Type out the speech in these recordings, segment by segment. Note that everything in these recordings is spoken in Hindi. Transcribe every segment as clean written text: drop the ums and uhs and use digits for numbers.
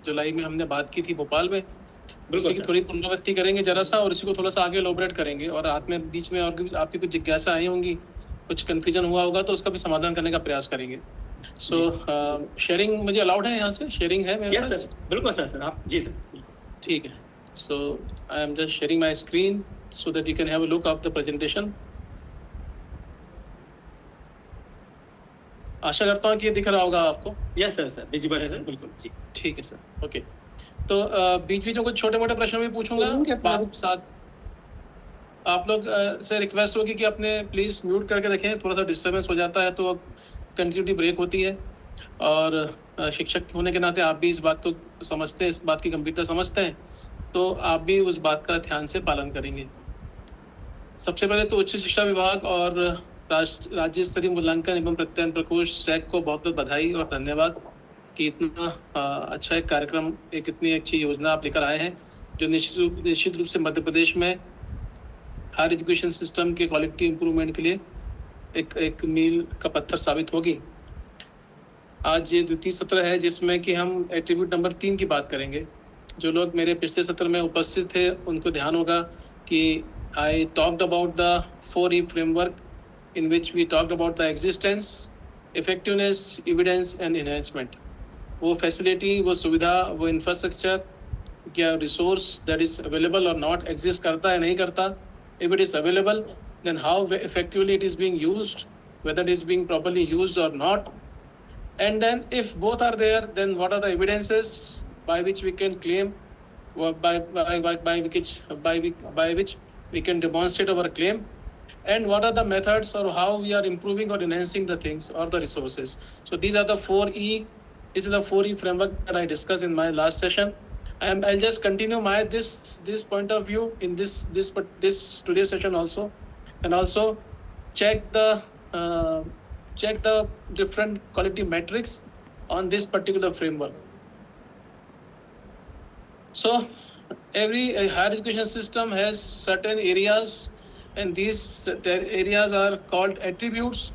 जुलाई में हमने बात की थी भोपाल में, बिल्कुल उसी की सर। थोड़ी पुनरावृत्ति करेंगे जरा सा, और इसी को थोड़ा सा आगे एलोबरेट करेंगे। और हाथ में बीच में और भी आपकी कुछ जिज्ञासा आई होंगी, कुछ कंफ्यूजन हुआ होगा, तो उसका भी समाधान करने का प्रयास करेंगे। सो शेयरिंग मुझे अलाउड है? यहाँ से शेयरिंग है मेरे यस पास? सर, बिल्कुल सर आप जी सर बिल्कुल। ठीक है। So I am just sharing my screen so that you can have a look of the presentation. आशा करता हूँ कि ये दिख रहा होगा आपको। यस सर विजिबल है सर, बिल्कुल जी। ठीक है सर, ओके। तो बीच बीच में कुछ छोटे मोटे प्रश्न भी पूछूंगा साथ। आप लोग से रिक्वेस्ट होगी कि अपने प्लीज म्यूट करके रखें, थोड़ा सा डिस्टर्बेंस हो जाता है तो कंटिन्यूटी ब्रेक होती है। और शिक्षक होने के नाते आप भी इस बात को समझते हैं, इस बात की गंभीरता समझते हैं, तो आप भी उस बात का ध्यान से पालन करेंगे। सबसे पहले तो उच्च शिक्षा विभाग और राज्य स्तरीय मूल्यांकन एवं प्रत्ययन प्रकोष्ठ सैक को बहुत बहुत बधाई और धन्यवाद कि इतना अच्छा एक कार्यक्रम, एक इतनी अच्छी योजना आप लेकर आए हैं, जो निश्चित रूप से मध्य प्रदेश में हायर एजुकेशन सिस्टम के क्वालिटी इंप्रूवमेंट के लिए एक मील का पत्थर साबित होगी। आज ये द्वितीय सत्र है जिसमें कि हम एट्रीब्यूट नंबर 3 की बात करेंगे। जो लोग मेरे पिछले सत्र में उपस्थित थे उनको ध्यान होगा कि I talked about the 4E framework in which we talked about the existence, effectiveness, evidence and enhancement. वो facility, वो सुविधा, वो infrastructure क्या resource that is available or not exist करता है नहीं करता. If it is available, then how effectively it is being used, whether it is being properly used or not. And then if both are there, then what are the evidences by which we can claim, by which we can demonstrate our claim, and what are the methods or how we are improving or enhancing the things or the resources. So these are the 4E. This is the 4E framework that I discussed in my last session. I'll just continue my this point of view in this today's session also, and also check the different quality metrics on this particular framework. So every higher education system has certain areas, and these areas are called attributes,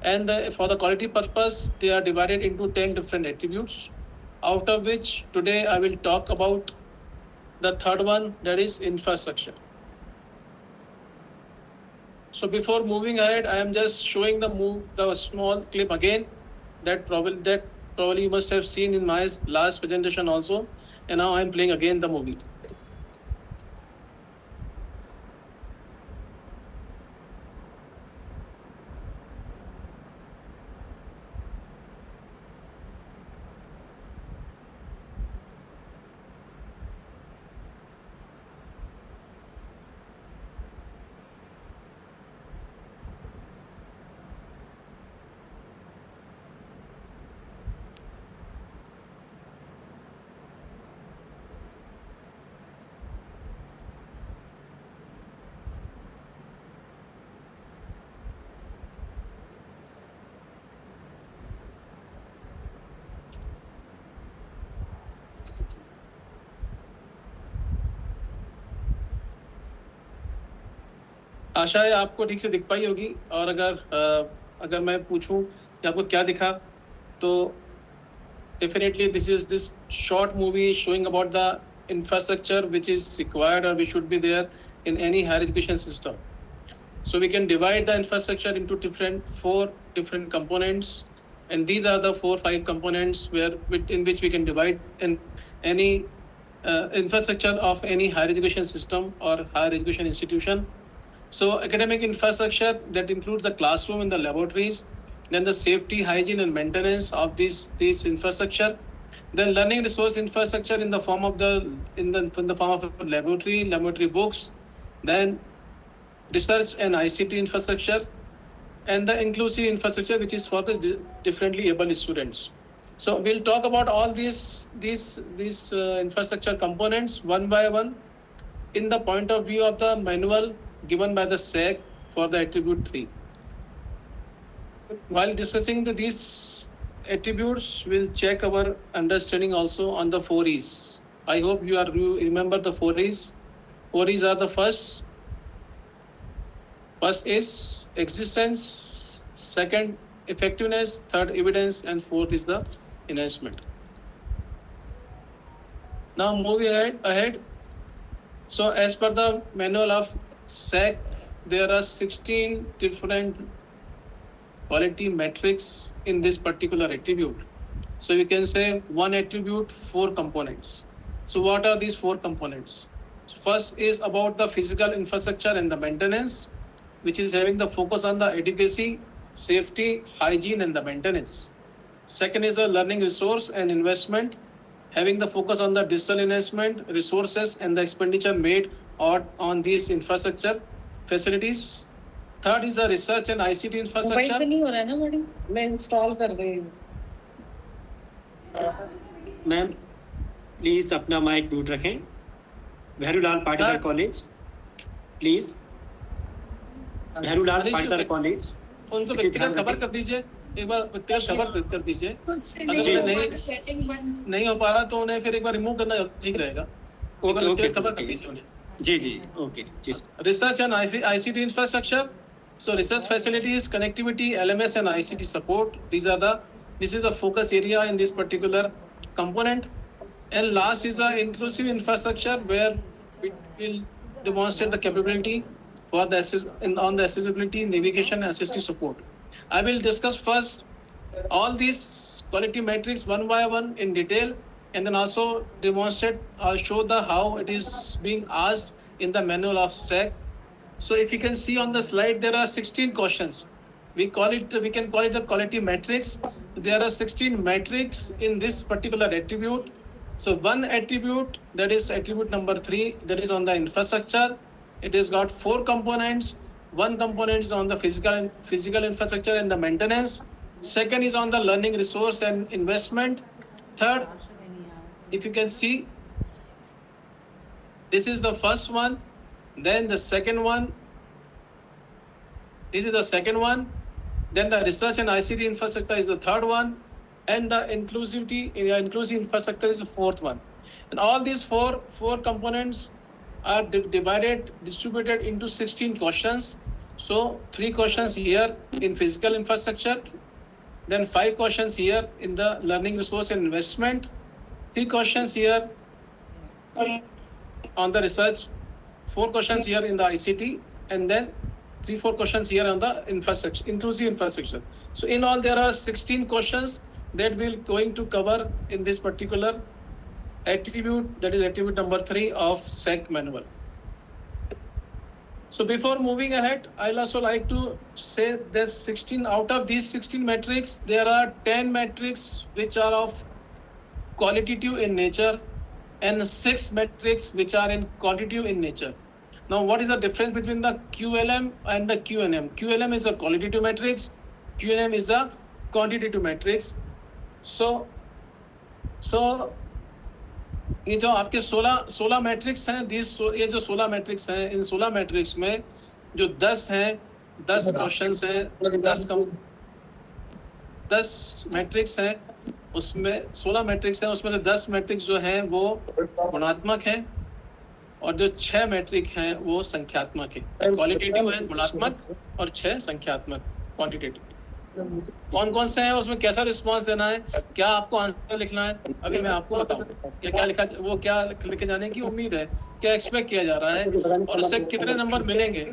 and for the quality purpose they are divided into 10 different attributes, out of which today I will talk about the third one, that is infrastructure. So before moving ahead, I am just showing the small clip again that probably you must have seen in my last presentation also, and now I am playing again the movie. आशा है आपको ठीक से दिख पाई होगी, और अगर मैं पूछूं कि आपको क्या दिखा, तो definitely this short movie showing about the infrastructure which is required or which should be there in any higher education system. So we can divide the infrastructure into 4 different components, and these are the 4-5 components in which we can divide in any infrastructure of any higher education system or higher education institution. So academic infrastructure that includes the classroom and the laboratories, then the safety, hygiene and maintenance of these infrastructure, then learning resource infrastructure in the form of laboratory books, then research and ICT infrastructure, and the inclusive infrastructure which is for the differently able students. So we'll talk about all these infrastructure components one by one in the point of view of the manual given by the SAC for the attribute 3. While discussing these attributes, we'll check our understanding also on the 4Es. I hope you remember the 4Es. 4Es are the first. First is existence, second effectiveness, third evidence, and fourth is the enhancement. Now moving ahead. So as per the manual of SAC, there are 16 different quality metrics in this particular attribute. So you can say one attribute, 4 components. So what are these 4 components? So first is about the physical infrastructure and the maintenance, which is having the focus on the adequacy, safety, hygiene, and the maintenance. Second is a learning resource and investment, having the focus on the digital investment, resources, and the expenditure made on these infrastructure facilities. Third is the research and ICT infrastructure. Mobile पे नहीं हो रहा है ना मैडम, मैं इंस्टॉल कर रही हूँ। मैम प्लीज अपना माइक म्यूट रखें। Bhairulal Patidar college please. Bhairulal Patidar college उनको व्यक्तिगत खबर कर दीजिए, एक बार व्यक्तिगत खबर कर दीजिए। अगर नहीं हो पा रहा तो उन्हें फिर एक बार रिमूव करना ठीक रहेगा। ओके खबर कर दीजिए उन्हें। जी ओके जी। Research and ICT infrastructure. So research facilities, connectivity, LMS and ICT support. This is the focus area in this particular component. And last is the inclusive infrastructure, where we will demonstrate the capability for the on the accessibility, navigation and assistive support. I will discuss first all these quality metrics one by one in detail, and then also demonstrate or show the how it is being asked in the manual of SAC. So if you can see on the slide, there are 16 questions. We can call it the quality metrics. There are 16 metrics in this particular attribute. So one attribute, that is attribute number 3, that is on the infrastructure. It has got 4 components. One component is on the physical infrastructure and the maintenance. Second is on the learning resource and investment. Third, if you can see, this is the first one. Then the second one, this is the second one. Then the research and ICT infrastructure is the third one, and the inclusive infrastructure is the fourth one. And all these four components are distributed into 16 questions. So 3 questions here in physical infrastructure, then 5 questions here in the learning resource and investment, 3 questions here on the research, 4 questions here in the ICT, and then 3-4 questions here on the infrastructure, inclusive infrastructure. So in all, there are 16 questions that we're going to cover in this particular attribute, that is attribute number 3 of SAC manual. So before moving ahead, I'll also like to say there's 16 out of these 16 metrics, there are 10 metrics which are of qualitative in nature and 6 metrics which are in quantitative in nature. Now, what is the difference between the QLM and the QNM? QLM is a qualitative metrics, QNM is a quantitative metrics. So ये जो आपके 16 मैट्रिक्स हैं, ये जो 16 मैट्रिक्स हैं, इन 16 मैट्रिक्स में जो 10 हैं, 10 क्वेश्चंस हैं, 10 मैट्रिक्स हैं, उसमें 16 मैट्रिक्स हैं, उसमें से 10 मैट्रिक्स जो हैं वो गुणात्मक हैं और जो 6 मैट्रिक हैं वो संख्यात्मक है। क्वालिटेटिव है गुणात्मक और 6 संख्यात्मक क्वांटिटेटिव। कौन से हैं, उसमें कैसा रिस्पांस देना है, क्या आपको आंसर लिखना है, अभी मैं आपको बताऊं क्या लिखा, वो क्या लिखे जाने की उम्मीद है, क्या एक्सपेक्ट किया जा रहा है और उससे कितने नंबर मिलेंगे।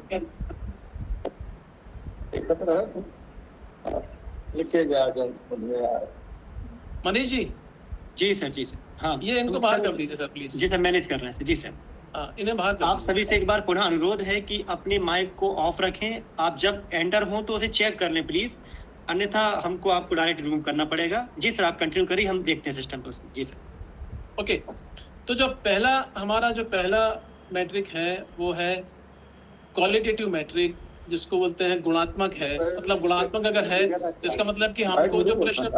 मनीष जी सर हाँ, ये इनको बाहर कर दीजिए सर प्लीज। जी सर, मैनेज कर रहे हैं सर। जी सर, इन्हें बाहर कर। आप सभी से एक बार पुनः अनुरोध है कि अपने माइक को ऑफ रखें। आप जब एंटर हो तो उसे चेक कर लें प्लीज, अन्यथा हमको आपको डायरेक्ट रिमूव करना पड़ेगा। जी सर, आप कंटिन्यू करिए, हम देखते हैं सिस्टम पर। जी सर। ओके, तो जो हमारा पहला मैट्रिक है वो है क्वालिटेटिव मैट्रिक, जिसको बोलते हैं गुणात्मक है। मतलब गुणात्मक अगर है इसका मतलब कि हमको जो प्रश्न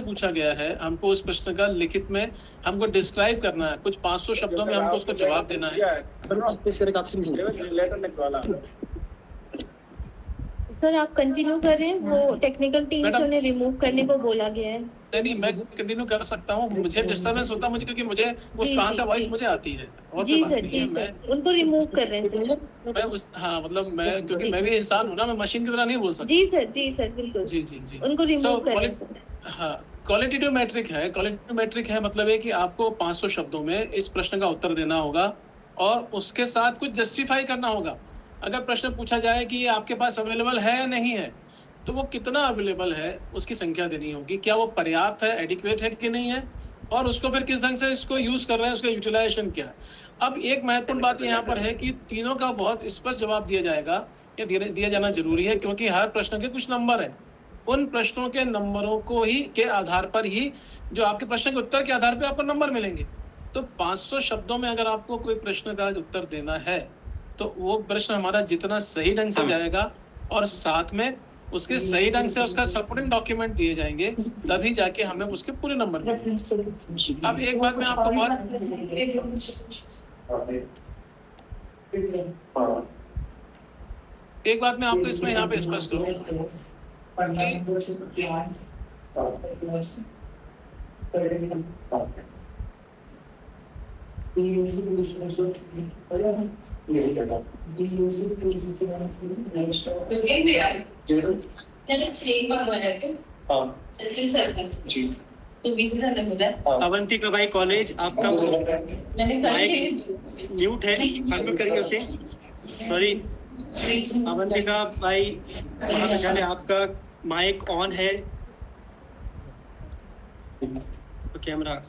पूछा गया है, हमको उस प्रश्न का लिखित में हमको डिस्क्राइब करना है, कुछ 500 शब्दों में हमको उसको जवाब देना है। सर आप कंटिन्यू कर रहे हैं, वो टेक्निकल टीम से उन्हें रिमूव करने को बोला गया है। नहीं, मैं कंटिन्यू कर सकता हूँ, मुझे डिस्टर्बेंस होता है मुझे, क्योंकि मुझे वो कहाँ से वॉइस मुझे आती है। और जी सर, जी सर, उनको रिमूव कर रहे हैं सर। मैं उस मतलब मैं, क्योंकि मैं भी इंसान हूँ ना, मैं मशीन की तरह नहीं बोल सकता। जी सर, जी सर, बिल्कुल जी जी जी, उनको रिमूव कर रहे हैं सर। हाँ, क्वालिटेटिव मैट्रिक है। क्वालिटेटिव मैट्रिक है मतलब है कि आपको 500 शब्दों में इस प्रश्न का उत्तर देना होगा और उसके साथ कुछ जस्टिफाई करना होगा। अगर प्रश्न पूछा जाए कि ये आपके पास अवेलेबल है या नहीं है, तो वो कितना अवेलेबल है उसकी संख्या देनी होगी, क्या वो पर्याप्त है, एडिक्वेट है कि नहीं है, और उसको फिर किस ढंग से इसको यूज कर रहे हैं, उसका यूटिलाइजेशन क्या है। अब एक महत्वपूर्ण बात यहाँ पर है कि तीनों का बहुत स्पष्ट जवाब दिया जाएगा, या दिया जाना जरूरी है, क्योंकि हर प्रश्न के कुछ नंबर है। उन प्रश्नों के नंबरों को ही के आधार पर ही, जो आपके प्रश्न के उत्तर के आधार पर आपको नंबर मिलेंगे। तो 500 शब्दों में अगर आपको कोई प्रश्न का उत्तर देना है, तो वो प्रश्न हमारा जितना सही ढंग से जाएगा और साथ में उसके सही ढंग से उसका सपोर्टिंग डॉक्यूमेंट दिए जाएंगे, तभी जाके हमें उसके पूरे नंबर मिलेंगे। अब एक बात मैं आपको इसमें यहाँ पे स्पष्ट करूँ अवंतिका भाई कॉलेज, आपका माइक म्यूट है, अनम्यूट करिए उसे। सॉरी अवंतिका भाई, आपका माइक ऑन है, कैमरा।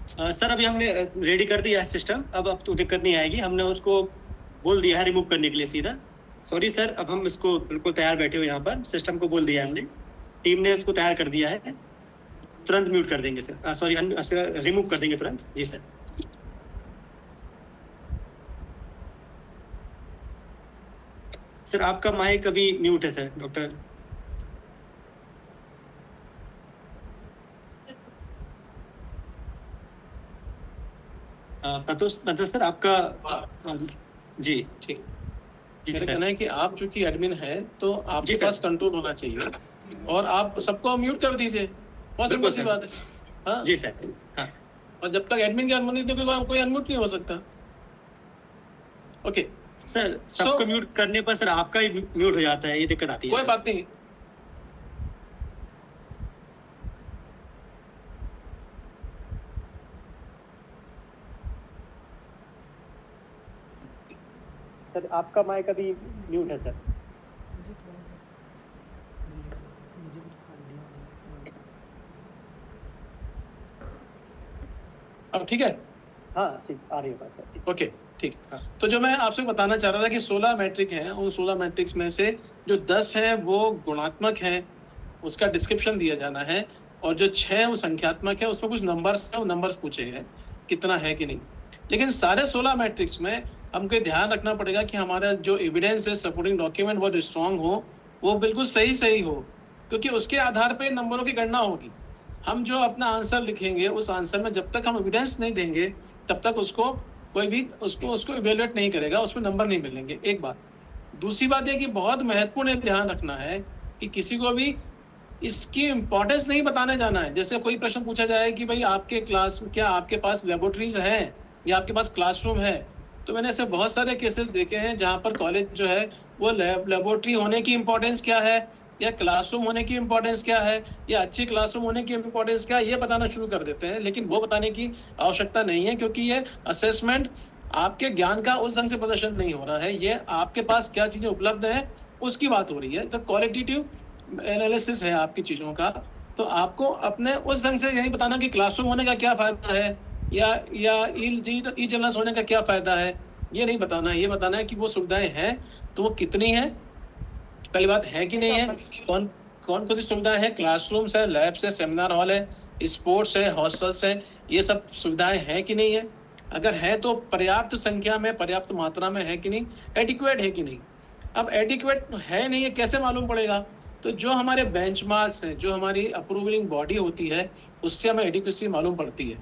सर अभी हमने रेडी कर दिया है सिस्टम, अब तो दिक्कत नहीं आएगी, हमने उसको बोल दिया है रिमूव करने के लिए सीधा। सॉरी सर, अब हम इसको बिल्कुल तैयार बैठे हुए यहाँ पर, सिस्टम को बोल दिया है हमने, टीम ने इसको तैयार कर दिया है, तुरंत म्यूट कर देंगे सर, सॉरी रिमूव कर देंगे तुरंत। जी सर। सर आपका माइक अभी म्यूट है सर, डॉक्टर। प्रतोष सर आपका जी ठीक। मेरा कहना है कि आप चूंकि एडमिन है तो आपके पास कंट्रोल होना चाहिए और आप सबको म्यूट कर दीजिए, बहुत सिंपल सी बात है। हाँ जी सर। हाँ। और जब तक एडमिन की अनुमति तो कोई अनम्यूट नहीं हो सकता। ओके सर, सबको म्यूट करने पर सर आपका ही म्यूट हो जाता है, ये दिक्कत आती है। कोई बात नहीं। सर आपका माइक अभी म्यूट है सर। अब ठीक है? हाँ ठीक, आ रही है बात सर। ओके ठीक। हाँ। तो जो मैं आपसे बताना चाह रहा था कि 16 मैट्रिक हैं, उन 16 मैट्रिक्स में से जो 10 हैं वो गुणात्मक हैं, उसका डिस्क्रिप्शन दिया जाना है, और जो 6 है वो संख्यात्मक है, उसमें कुछ नंबर्स है, वो नंबर्स पूछे हैं कितना है कि नहीं। लेकिन सारे 16 मैट्रिक्स में हमको ध्यान रखना पड़ेगा कि हमारा जो एविडेंस है, सपोर्टिंग डॉक्यूमेंट वो स्ट्रांग हो, वो बिल्कुल सही हो, क्योंकि उसके आधार पर नंबरों की गणना होगी। हम जो अपना आंसर लिखेंगे, उस आंसर में जब तक हम एविडेंस नहीं देंगे तब तक उसको कोई भी उसको इवेल्युएट नहीं करेगा, उसमें नंबर नहीं मिलेंगे। एक बात। दूसरी बात यह कि बहुत महत्वपूर्ण ध्यान रखना है कि किसी को भी इसकी इंपॉर्टेंस नहीं बताने जाना है। जैसे कोई प्रश्न पूछा जाए कि भाई आपके क्लास में क्या आपके पास लेबोरेटरीज हैं या आपके पास क्लासरूम है, तो मैंने ऐसे बहुत सारे केसेस देखे हैं जहां पर कॉलेज जो है वो लेबोरेटरी होने की इंपॉर्टेंस क्या है, या क्लासरूम होने की इंपॉर्टेंस क्या है, या अच्छी क्लासरूम होने की इंपॉर्टेंस क्या है, ये बताना शुरू कर देते हैं। लेकिन वो बताने की आवश्यकता नहीं है, क्योंकि ये असेसमेंट आपके ज्ञान का उस ढंग से प्रदर्शन नहीं हो रहा है, ये आपके पास क्या चीजें उपलब्ध है उसकी बात हो रही है। तो क्वालिटेटिव एनालिसिस है आपकी चीजों का। तो आपको अपने उस ढंग से यही बताना कि क्लासरूम होने का क्या फायदा है, या ई जर्नल्स होने का क्या फायदा है, ये नहीं बताना है। ये बताना है कि वो सुविधाएं हैं तो वो कितनी है, पहली बात है कि नहीं है, कौन सी सुविधाएं है, क्लासरूम्स है, लैब्स है, सेमिनार हॉल है, स्पोर्ट्स है, हॉस्टल्स है, ये सब सुविधाएं हैं कि नहीं है। अगर है तो पर्याप्त संख्या में, पर्याप्त मात्रा में है कि नहीं, एडिक्वेट है कि नहीं। अब एडिक्वेट है नहीं है कैसे मालूम पड़ेगा? तो जो हमारे बेंचमार्क्स हैं, जो हमारी अप्रूवलिंग बॉडी होती है, उससे हमें एडिक्वेसी मालूम पड़ती है।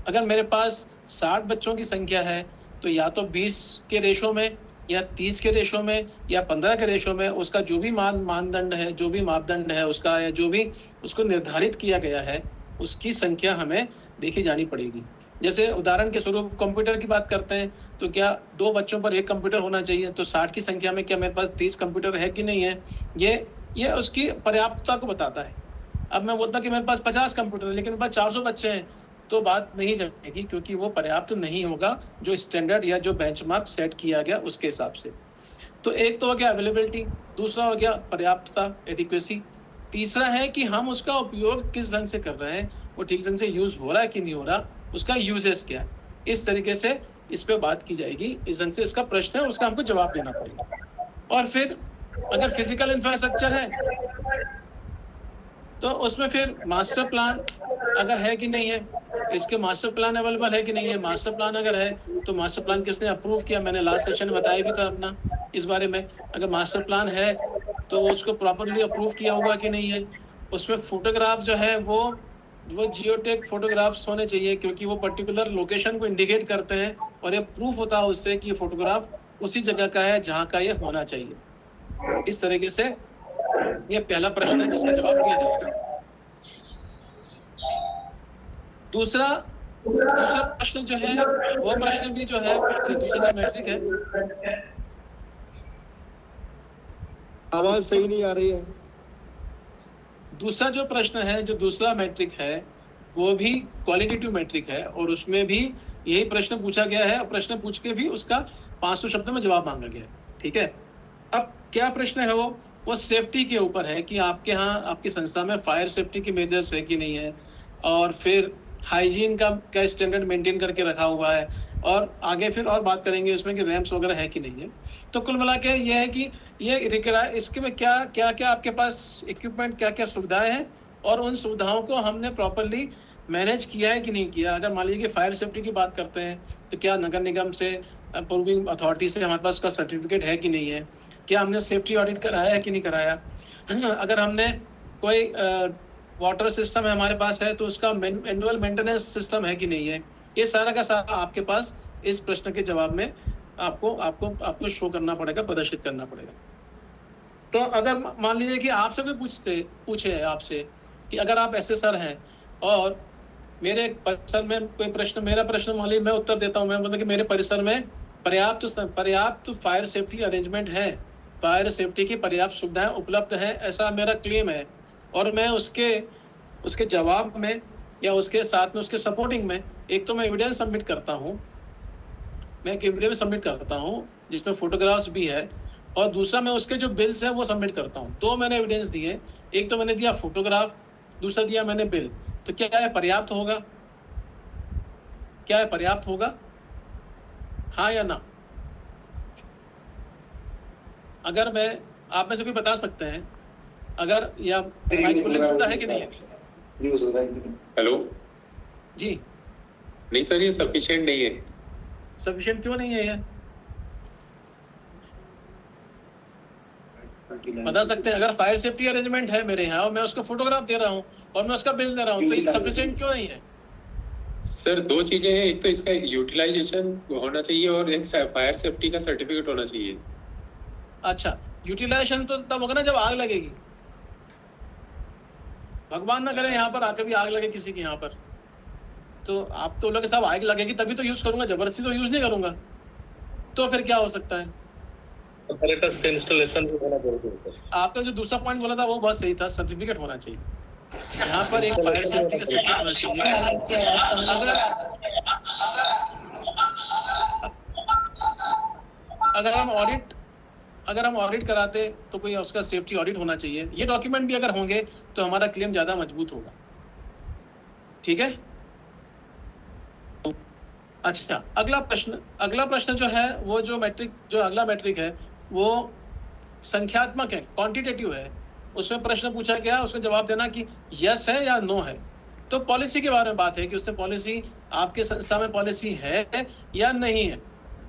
अगर मेरे पास 60 बच्चों की संख्या है तो या तो 20 के रेशो में या 30 के रेशो में या 15 के रेशो में, उसका जो भी मानदंड है, जो भी मापदंड है उसका, या जो भी उसको निर्धारित किया गया है, उसकी संख्या हमें देखी जानी पड़ेगी। जैसे उदाहरण के स्वरूप कंप्यूटर की बात करते हैं, तो क्या 2 बच्चों पर 1 कंप्यूटर होना चाहिए? तो 60 की संख्या में क्या मेरे पास 30 कंप्यूटर है कि नहीं है? ये उसकी पर्याप्तता को बताता है। अब मैं बोलता कि मेरे पास 50 कंप्यूटर है लेकिन मेरे पास 400 बच्चे हैं, तो बात नहीं चलेगी, क्योंकि वो पर्याप्त नहीं होगा जो स्टैंडर्ड या जो बेंचमार्क सेट किया गया उसके हिसाब से। तो एक तो हो गया अवेलेबिलिटी, दूसरा हो गया पर्याप्तता, एडिक्वेसी, तीसरा है कि हम उसका उपयोग किस ढंग से कर रहे हैं, वो ठीक ढंग से यूज हो रहा है कि नहीं हो रहा, उसका यूजेस क्या है। इस तरीके से इस पे बात की जाएगी, इस ढंग से इसका प्रश्न है, उसका हमको जवाब देना पड़ेगा। और फिर अगर फिजिकल इंफ्रास्ट्रक्चर है तो उसमें फिर मास्टर प्लान अगर है कि नहीं है, इसके मास्टर प्लान अवेलेबल है कि नहीं है। मास्टर प्लान अगर है तो मास्टर प्लान किसने अप्रूव किया, मैंने लास्ट सेशन में बताया भी था अपना इस बारे में। अगर मास्टर प्लान है तो उसको प्रॉपरली अप्रूव किया हुआ कि नहीं है। उसमें फोटोग्राफ जो है वो जियोटेक फोटोग्राफ्स होने चाहिए, क्योंकि वो पर्टिकुलर लोकेशन को इंडिकेट करते हैं और ये प्रूफ होता है उससे कि ये फोटोग्राफ उसी जगह का है जहाँ का ये होना चाहिए। इस तरीके से ये पहला प्रश्न है जिसका जवाब दिया जाएगा। दूसरा प्रश्न जो है वो प्रश्न भी जो है दूसरा मैट्रिक है। आवाज सही नहीं आ रही है। दूसरा जो प्रश्न है, जो दूसरा मैट्रिक है, वो भी क्वालिटेटिव मैट्रिक है और उसमें भी यही प्रश्न पूछा गया है। प्रश्न पूछ के भी उसका 500 शब्दों में जवाब मांगा गया है। ठीक है, अब क्या प्रश्न है वो सेफ्टी के ऊपर है कि आपके यहाँ आपकी संस्था में फायर सेफ्टी की मेजर्स है कि नहीं है, और फिर हाइजीन का क्या स्टैंडर्ड मेंटेन करके रखा हुआ है, और आगे फिर और बात करेंगे इसमें कि रैम्स वगैरह है कि नहीं है। तो कुल मिला के ये है कि ये इसके में क्या क्या क्या आपके पास इक्विपमेंट, क्या क्या सुविधाएं हैं, और उन सुविधाओं को हमने प्रॉपरली मैनेज किया है कि नहीं किया। अगर मान लीजिए कि फायर सेफ्टी की बात करते हैं तो क्या नगर निगम से, अप्रूविंग अथॉरिटी से हमारे पास उसका सर्टिफिकेट है कि नहीं है, क्या हमने सेफ्टी ऑडिट कराया है कि नहीं कराया। अगर हमने कोई वाटर सिस्टम है हमारे पास है तो उसका एनुअल मेंटेनेंस सिस्टम है कि नहीं है। ये सारा का सारा आपके पास इस प्रश्न के जवाब में आपको शो करना पड़ेगा, प्रदर्शित करना पड़ेगा। तो अगर मान लीजिए कि आपसे कोई पूछे आपसे कि अगर आप एसएसआर हैं और मेरे परिसर में कोई प्रश्न, मेरा प्रश्न मान लीजिए मैं उत्तर देता हूँ, मैं बोलता कि मेरे परिसर में पर्याप्त फायर सेफ्टी अरेंजमेंट है, फायर सेफ्टी की पर्याप्त सुविधाएं उपलब्ध हैं, ऐसा मेरा क्लेम है, और मैं उसके जवाब में या उसके साथ में उसके सपोर्टिंग में एक तो मैं एविडेंस सबमिट करता हूँ, मैं एक एविडेंस सबमिट करता हूँ जिसमें फोटोग्राफ्स भी है, और दूसरा मैं उसके जो बिल्स हैं वो सबमिट करता हूँ। तो मैंने एविडेंस दिए, एक तो मैंने दिया फोटोग्राफ, दूसरा दिया मैंने बिल। तो क्या है पर्याप्त होगा? क्या है पर्याप्त होगा, हाँ या ना? अगर मैं, आप में से कोई बता सकते हैं अगर, या माइक फुल सुनता है कि नहीं है? हेलो जी नहीं सर, ये सफिशिएंट नहीं है। सफिशिएंट क्यों नहीं है? ये बता सकते हैं? अगर फायर सेफ्टी अरेंजमेंट है मेरे यहाँ और मैं उसको फोटोग्राफ दे रहा हूँ और मैं उसका बिल दे रहा हूँ, तो ये सफिशिएंट क्यों नहीं है? सर 2 चीजें हैं, एक तो इसका यूटिलाइजेशन होना चाहिए और एक फायर सेफ्टी का सर्टिफिकेट होना चाहिए। अच्छा, यूटिलाइजेशन तो तब होगा ना जब आग लगेगी। भगवान ना करे यहाँ पर आके भी आग लगे किसी के यहाँ पर, तो आप तो लोग साहब आग लगेगी तभी तो यूज करूंगा, जबरदस्ती तो यूज नहीं करूंगा। तो फिर क्या हो सकता है? apparatus का इंस्टॉलेशन भी होना जरूरी है। आपका जो दूसरा पॉइंट बोला था वो बहुत सही था, सर्टिफिकेट होना चाहिए। यहाँ पर एक फायर सेफ्टी का सर्टिफिकेट होना चाहिए। अगर हम ऑडिट कराते तो कोई उसका सेफ्टी ऑडिट होना चाहिए। ये डॉक्यूमेंट भी अगर होंगे तो हमारा क्लेम ज्यादा मजबूत होगा। ठीक है, अच्छा अगला प्रश्न जो है वो जो अगला मैट्रिक है वो संख्यात्मक है, क्वांटिटेटिव है। उसमें प्रश्न पूछा गया, उसका जवाब देना कि यस है या नो है। तो पॉलिसी के बारे में बात है कि उसने पॉलिसी, आपके संस्था में पॉलिसी है या नहीं है।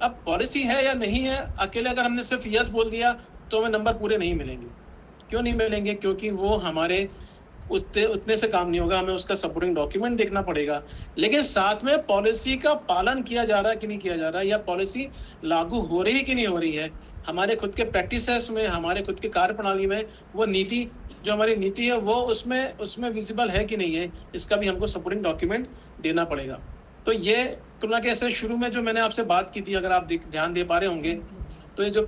अब पॉलिसी है या नहीं है, अकेले अगर हमने सिर्फ यस बोल दिया तो हमें नंबर पूरे नहीं मिलेंगे। क्यों नहीं मिलेंगे? क्योंकि वो हमारे उतने से काम नहीं होगा, हमें उसका सपोर्टिंग डॉक्यूमेंट देखना पड़ेगा। लेकिन साथ में पॉलिसी का पालन किया जा रहा है कि नहीं किया जा रहा है, या पॉलिसी लागू हो रही है कि नहीं हो रही है, हमारे खुद के प्रैक्टिसेस में, हमारे खुद के कार्यप्रणाली में वो नीति, जो हमारी नीति है वो उसमें विजिबल है कि नहीं है, इसका भी हमको सपोर्टिंग डॉक्यूमेंट देना पड़ेगा। तो ये तुलना के ऐसे शुरू में जो मैंने आपसे बात की थी, अगर आप ध्यान दे पा रहे होंगे, तो ये जो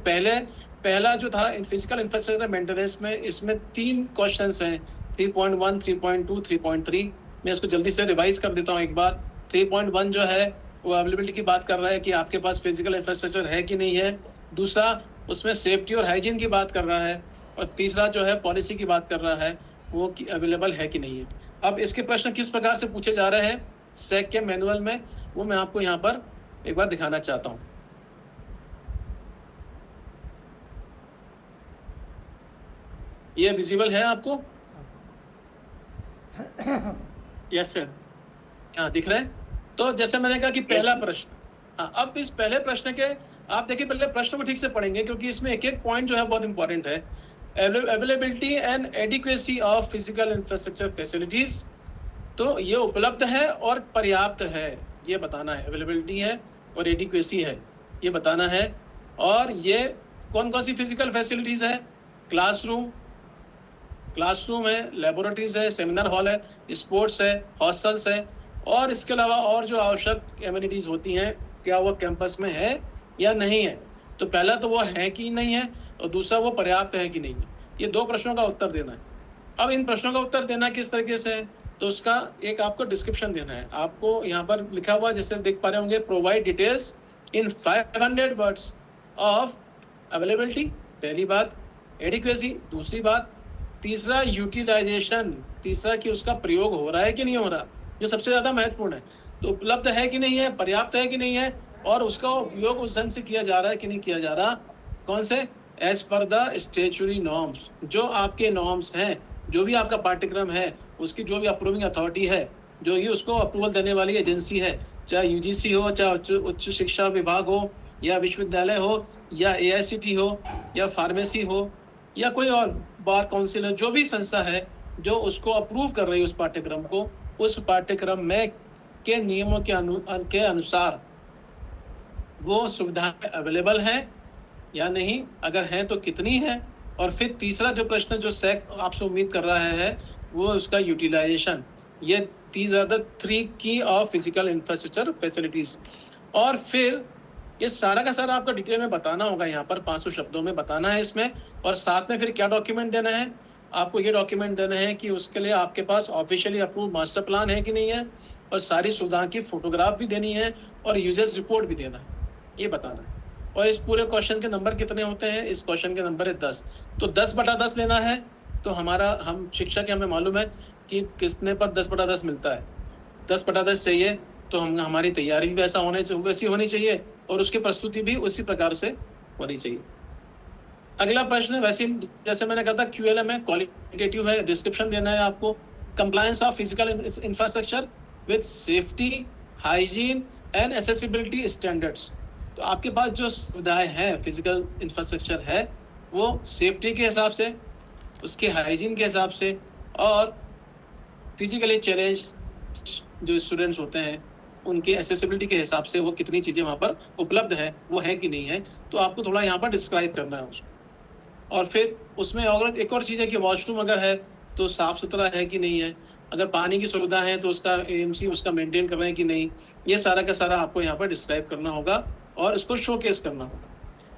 पहला जो था फिजिकल इंफ्रास्ट्रक्चर मेंटेनेंस में, इसमें 3 क्वेश्चंस हैं, 3.1, 3.2, 3.3। मैं इसको जल्दी से रिवाइज कर देता हूँ एक बार। 3.1 जो है वो अवेलेबिलिटी की बात कर रहा है कि आपके पास फिजिकल इंफ्रास्ट्रक्चर है कि नहीं है। दूसरा उसमें सेफ्टी और हाइजीन की बात कर रहा है, और तीसरा जो है पॉलिसी की बात कर रहा है, वो अवेलेबल है कि नहीं है। अब इसके प्रश्न किस प्रकार से पूछे जा रहे हैं सैक के मैनुअल में, वो मैं आपको यहाँ पर एक बार दिखाना चाहता हूँ। ये विजिबल है आपको? Yes sir. हाँ, दिख रहा है। तो जैसे मैंने कहा कि पहला प्रश्न, हाँ, अब इस पहले प्रश्न के आप देखिए, पहले प्रश्न को ठीक से पढ़ेंगे क्योंकि इसमें एक एक पॉइंट जो है बहुत इंपॉर्टेंट है। Availability and adequacy of physical infrastructure facilities, तो ये उपलब्ध है और पर्याप्त है, ये बताना है। अवेलेबिलिटी है और एडिक्वेसी है, ये बताना है। और ये कौन कौन सी फिजिकल फैसिलिटीज है? क्लासरूम है, लेबोरेटरीज है, सेमिनार हॉल है, स्पोर्ट्स है, हॉस्टल्स है, और इसके अलावा और जो आवश्यक एमिनिटीज होती हैं, क्या वो कैंपस में है या नहीं है। तो पहला तो वो है कि नहीं है, और दूसरा वो पर्याप्त है कि नहीं है। ये 2 प्रश्नों का उत्तर देना है। अब इन प्रश्नों का उत्तर देना किस तरीके से है, तो उसका एक आपको डिस्क्रिप्शन देना है। आपको यहाँ पर लिखा हुआ, जैसे देख पा रहे होंगे, provide details in 500 words of availability, पहली बात, एडिक्वेसी, दूसरी बात, तीसरा यूटिलाइजेशन, तीसरा कि उसका प्रयोग हो रहा है कि नहीं हो रहा, जो सबसे ज्यादा महत्वपूर्ण है। तो उपलब्ध है कि नहीं है, पर्याप्त है कि नहीं है, और उसका उपयोग उस ढंग से किया जा रहा है कि नहीं किया जा रहा। कौन से? As per the statutory norms, जो आपके नॉर्म्स हैं, जो भी आपका पाठ्यक्रम है, उसकी जो भी अप्रूविंग अथॉरिटी है, जो ही उसको अप्रूवल देने वाली एजेंसी है, चाहे यूजीसी हो, चाहे उच्च शिक्षा विभाग हो, या विश्वविद्यालय हो, या एआईसीटी हो, या फार्मेसी हो, या कोई और बार काउंसिल है, जो भी संस्था है जो उसको अप्रूव कर रही है उस पाठ्यक्रम को, उस पाठ्यक्रम में के नियमों के अनुसार वो सुविधाएं अवेलेबल हैं या नहीं, अगर हैं तो कितनी है। और फिर तीसरा जो प्रश्न जो सैक आपसे उम्मीद कर रहा है, वो उसका यूटिलाइजेशन। ये दीज आर द 3 की ऑफ फिजिकल इंफ्रास्ट्रक्चर फैसिलिटीज। और फिर ये सारा का सारा आपका डिटेल में बताना होगा, यहाँ पर 500 शब्दों में बताना है इसमें। और साथ में फिर क्या डॉक्यूमेंट देना है आपको? ये डॉक्यूमेंट देना है कि उसके लिए आपके पास ऑफिशियली अप्रूव मास्टर प्लान है कि नहीं है, और सारी सुविधा की फोटोग्राफ भी देनी है, और यूजर्स रिपोर्ट भी देना है, ये बताना है। और इस पूरे क्वेश्चन के नंबर कितने होते हैं? इस क्वेश्चन के नंबर है 10। तो 10/10 लेना है। तो हम शिक्षक, हमें मालूम है कि किसने पर 10/10 मिलता है। 10/10 चाहिए तो हमारी तैयारी भी वैसी होनी चाहिए, और उसकी प्रस्तुति भी उसी प्रकार से होनी चाहिए। अगला प्रश्न वैसे जैसे मैंने कहा था QLM है, क्वालिटेटिव है, डिस्क्रिप्शन देना है आपको। Compliance of physical infrastructure with safety, hygiene and accessibility standards. तो आपके पास जो सुविधाएं हैं, फिजिकल इंफ्रास्ट्रक्चर है, वो सेफ्टी के हिसाब से, उसके हाइजीन के हिसाब से, और फिजिकली चैलेंज जो स्टूडेंट्स होते हैं उनकी एक्सेसिबिलिटी के हिसाब से वो कितनी चीज़ें वहाँ पर उपलब्ध है, वो है कि नहीं है। तो आपको थोड़ा यहाँ पर डिस्क्राइब करना है उसको। और फिर उसमें अगर एक और चीज़ है कि वॉशरूम अगर है तो साफ़ सुथरा है कि नहीं है, अगर पानी की सुविधा है तो उसका AMC उसका मेंटेन कर रहे हैं कि नहीं, ये सारा का सारा आपको यहाँ पर डिस्क्राइब करना होगा और इसको शोकेस करना होगा।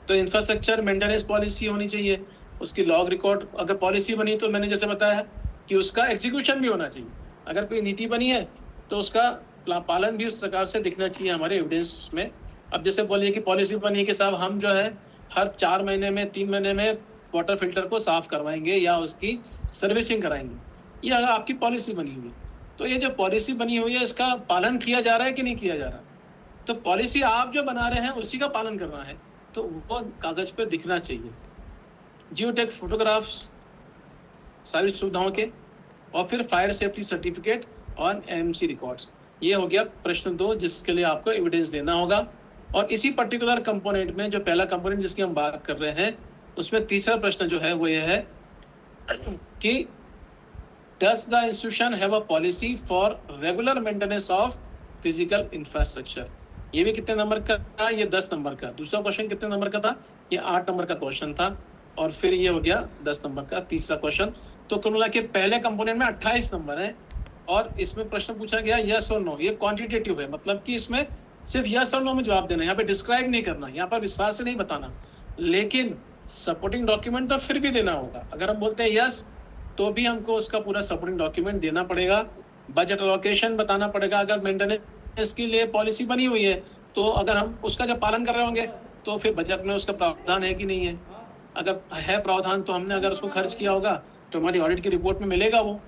तो इंफ्रास्ट्रक्चर मेंटेनेंस पॉलिसी होनी चाहिए, उसकी लॉग रिकॉर्ड, अगर पॉलिसी बनी तो मैंने जैसे बताया कि उसका एग्जीक्यूशन भी होना चाहिए। अगर कोई नीति बनी है तो उसका पालन भी उस प्रकार से दिखना चाहिए हमारे एविडेंस में। अब जैसे बोलिए कि पॉलिसी बनी है कि साहब हम जो है हर 4 महीने में 3 महीने में वाटर फिल्टर को साफ करवाएंगे या उसकी सर्विसिंग कराएंगे, ये अगर आपकी पॉलिसी बनी हुई है, तो ये जो पॉलिसी बनी हुई है इसका पालन किया जा रहा है कि नहीं किया जा रहा। तो पॉलिसी आप जो बना रहे हैं उसी का पालन करना है, तो वो कागज पे दिखना चाहिए। जियोटेक फोटोग्राफ्स सारी सुविधाओं के, और फिर फायर सेफ्टी सर्टिफिकेट और AMC रिकॉर्ड्स। ये हो गया प्रश्न 2 जिसके लिए आपको एविडेंस देना होगा। और इसी पर्टिकुलर कंपोनेंट में जो पहला कंपोनेंट जिसकी हम बात कर रहे हैं, उसमें तीसरा प्रश्न जो है वो ये है कि Does the institution have a policy for regular maintenance of physical infrastructure? ये भी कितने नंबर का था? ये 10 नंबर का। दूसरा क्वेश्चन कितने नंबर का था? ये 8 नंबर का क्वेश्चन था। और फिर ये हो गया 10 नंबर का तीसरा क्वेश्चन। तो कुल मिला के पहले कंपोनेंट में 28 नंबर है और इसमें प्रश्न पूछा गया यस और नो। ये क्वांटिटेटिव है, मतलब कि इसमें सिर्फ यस और नो में जवाब देना है, यहाँ पे डिस्क्राइब नहीं करना, यहाँ पर विस्तार से नहीं बताना। लेकिन सपोर्टिंग डॉक्यूमेंट तो फिर भी देना होगा। अगर हम बोलते हैं यस तो भी हमको उसका पूरा सपोर्टिंग डॉक्यूमेंट देना पड़ेगा। बजट एलोकेशन बताना पड़ेगा। अगर मेंटेनेंस के लिए पॉलिसी बनी हुई है तो अगर हम उसका जब पालन कर रहे होंगे तो फिर बजट में उसका प्रावधान है कि नहीं है। अगर है प्रावधान तो हमने अगर उसको खर्च किया होगा तो हमारी ऑडिट की रिपोर्ट में मिलेगा वो।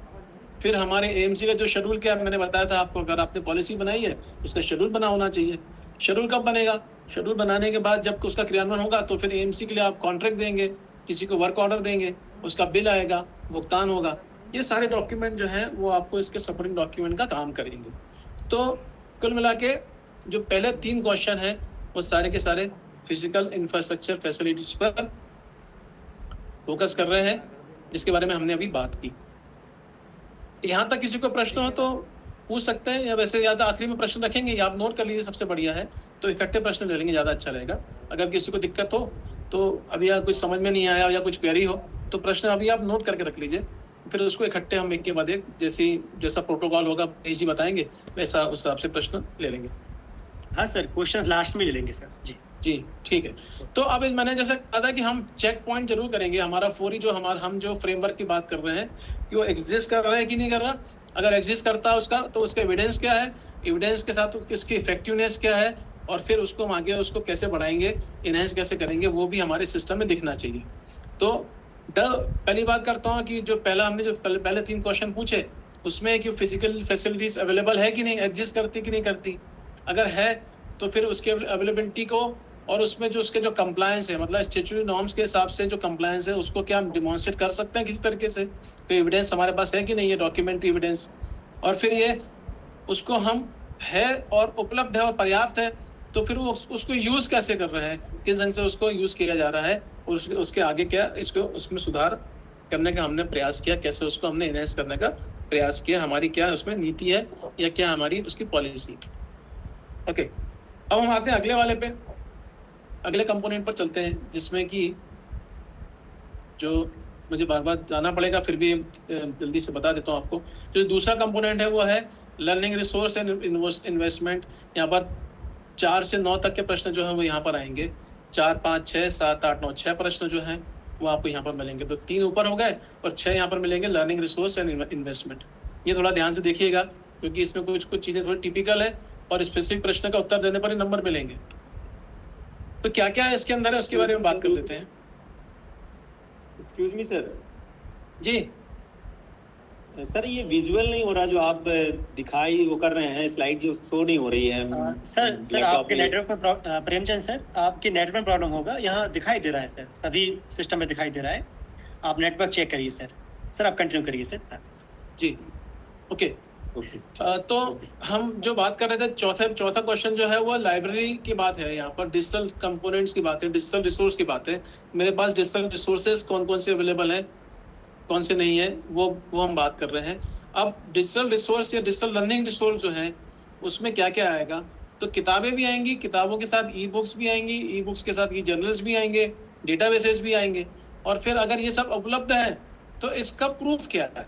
फिर हमारे एएमसी का जो शेड्यूल क्या मैंने बताया था आपको, अगर आपने पॉलिसी बनाई है तो उसका शेड्यूल बना होना चाहिए। शेड्यूल कब बनेगा? शेड्यूल बनाने के बाद जब उसका क्रियान्वयन होगा तो फिर एएमसी के लिए आप कॉन्ट्रैक्ट देंगे, किसी को वर्क ऑर्डर देंगे, उसका बिल आएगा, भुगतान होगा। ये सारे डॉक्यूमेंट जो हैं वो आपको इसके सपोर्टिंग डॉक्यूमेंट का काम करेंगे। तो कुल मिला के जो पहले 3 क्वेश्चन हैं वो सारे के सारे फिजिकल इंफ्रास्ट्रक्चर फैसिलिटीज पर फोकस कर रहे हैं, जिसके बारे में हमने अभी बात की। यहाँ तक किसी को प्रश्न हो तो पूछ सकते हैं, या वैसे ज़्यादा आखिरी में प्रश्न रखेंगे या आप नोट कर लीजिए, सबसे बढ़िया है। तो इकट्ठे प्रश्न ले लेंगे, ज़्यादा अच्छा रहेगा। अगर किसी को दिक्कत हो तो अभी या कुछ समझ में नहीं आया या कुछ क्वेरी हो तो प्रश्न अभी आप नोट करके रख लीजिए, फिर उसको इकट्ठे हम एक के बाद एक जैसा प्रोटोकॉल होगा जी बताएंगे वैसा उस हिसाब से प्रश्न ले लेंगे। हाँ सर, क्वेश्चन लास्ट में ले लेंगे सर। जी ठीक है। तो अब मैंने जैसे कहा था कि हम चेक पॉइंट जरूर करेंगे। हमारा फौरी जो हम जो फ्रेमवर्क की बात कर रहे हैं कि वो एग्जिस्ट कर रहा है कि नहीं कर रहा। अगर एग्जिस्ट करता है उसका तो उसका एविडेंस क्या है, एविडेंस के साथ इसकी इफेक्टिवनेस क्या है, और फिर उसको हम आगे उसको कैसे बढ़ाएंगे, इनहेंस कैसे करेंगे, वो भी हमारे सिस्टम में दिखना चाहिए। तो पहली बात करता हूँ कि जो हमने जो पहले 3 क्वेश्चन पूछे उसमें कि फिजिकल फैसिलिटीज अवेलेबल है कि नहीं, एग्जिस्ट करती कि नहीं करती। अगर है तो फिर उसके अवेलेबिलिटी को और उसमें जो उसके जो कंप्लायंस है, मतलब स्टैट्यूटरी नॉर्म्स के हिसाब से जो कंप्लायंस है उसको क्या हम डिमॉन्स्ट्रेट कर सकते हैं किसी तरीके से, तो एविडेंस हमारे पास है कि नहीं है, डॉक्यूमेंट्री एविडेंस। और फिर ये उसको हम है और उपलब्ध है और पर्याप्त है तो फिर वो उसको यूज कैसे कर रहे हैं, किस ढंग से उसको यूज किया जा रहा है, और उसके आगे क्या इसको उसमें सुधार करने का हमने प्रयास किया, कैसे उसको हमने इनहेंस करने का प्रयास किया, हमारी क्या उसमें नीति है या क्या हमारी उसकी पॉलिसी। ओके, अब हम आते हैं अगले वाले पे, अगले कंपोनेंट पर चलते हैं, जिसमें कि जो मुझे बार बार जाना पड़ेगा फिर भी जल्दी से बता देता हूँ आपको। जो दूसरा कंपोनेंट है वो है लर्निंग रिसोर्स एंड इन्वेस्टमेंट। यहाँ पर 4 से 9 तक के प्रश्न जो हैं वो यहाँ पर आएंगे। 4, 5, 6, 7, 8, 9 6 प्रश्न जो हैं वो आपको यहाँ पर मिलेंगे। तो 3 ऊपर हो गए और 6 यहाँ पर मिलेंगे लर्निंग रिसोर्स एंड इन्वेस्टमेंट। ये थोड़ा ध्यान से देखिएगा क्योंकि इसमें कुछ चीज़ें थोड़ी टिपिकल है और स्पेसिफिक प्रश्न का उत्तर देने पर ही नंबर मिलेंगे। तो क्या क्या है इसके अंदर है उसके बारे में बात कर लेते हैं। Excuse me sir. जी सर, ये विजुअल नहीं हो रहा जो आप दिखाई वो कर रहे हैं, स्लाइड जो शो नहीं हो रही है। सर आपके नेटवर्क में प्रेमचंद सर, आपके नेटवर्क में प्रॉब्लम होगा। यहाँ दिखाई दे रहा है सर, सभी सिस्टम में दिखाई दे रहा है। आप नेटवर्क चेक करिए सर। आप कंटिन्यू करिए सर। जी ओके। तो हम जो बात कर रहे थे चौथा क्वेश्चन जो है वो लाइब्रेरी की बात है। यहाँ पर डिजिटल कंपोनेंट्स की बात है, डिजिटल रिसोर्स की बात है। मेरे पास डिजिटल रिसोर्सेज कौन कौन से अवेलेबल हैं, कौन से नहीं है, वो हम बात कर रहे हैं। अब डिजिटल रिसोर्स या डिजिटल लर्निंग रिसोर्स जो है उसमें क्या क्या आएगा, तो किताबें भी आएंगी, किताबों के साथ ई बुक्स भी आएंगी, ई बुक्स के साथ ई जर्नल्स भी आएंगे, डेटाबेसेस भी आएंगे। और फिर अगर ये सब उपलब्ध है तो इसका प्रूफ क्या है,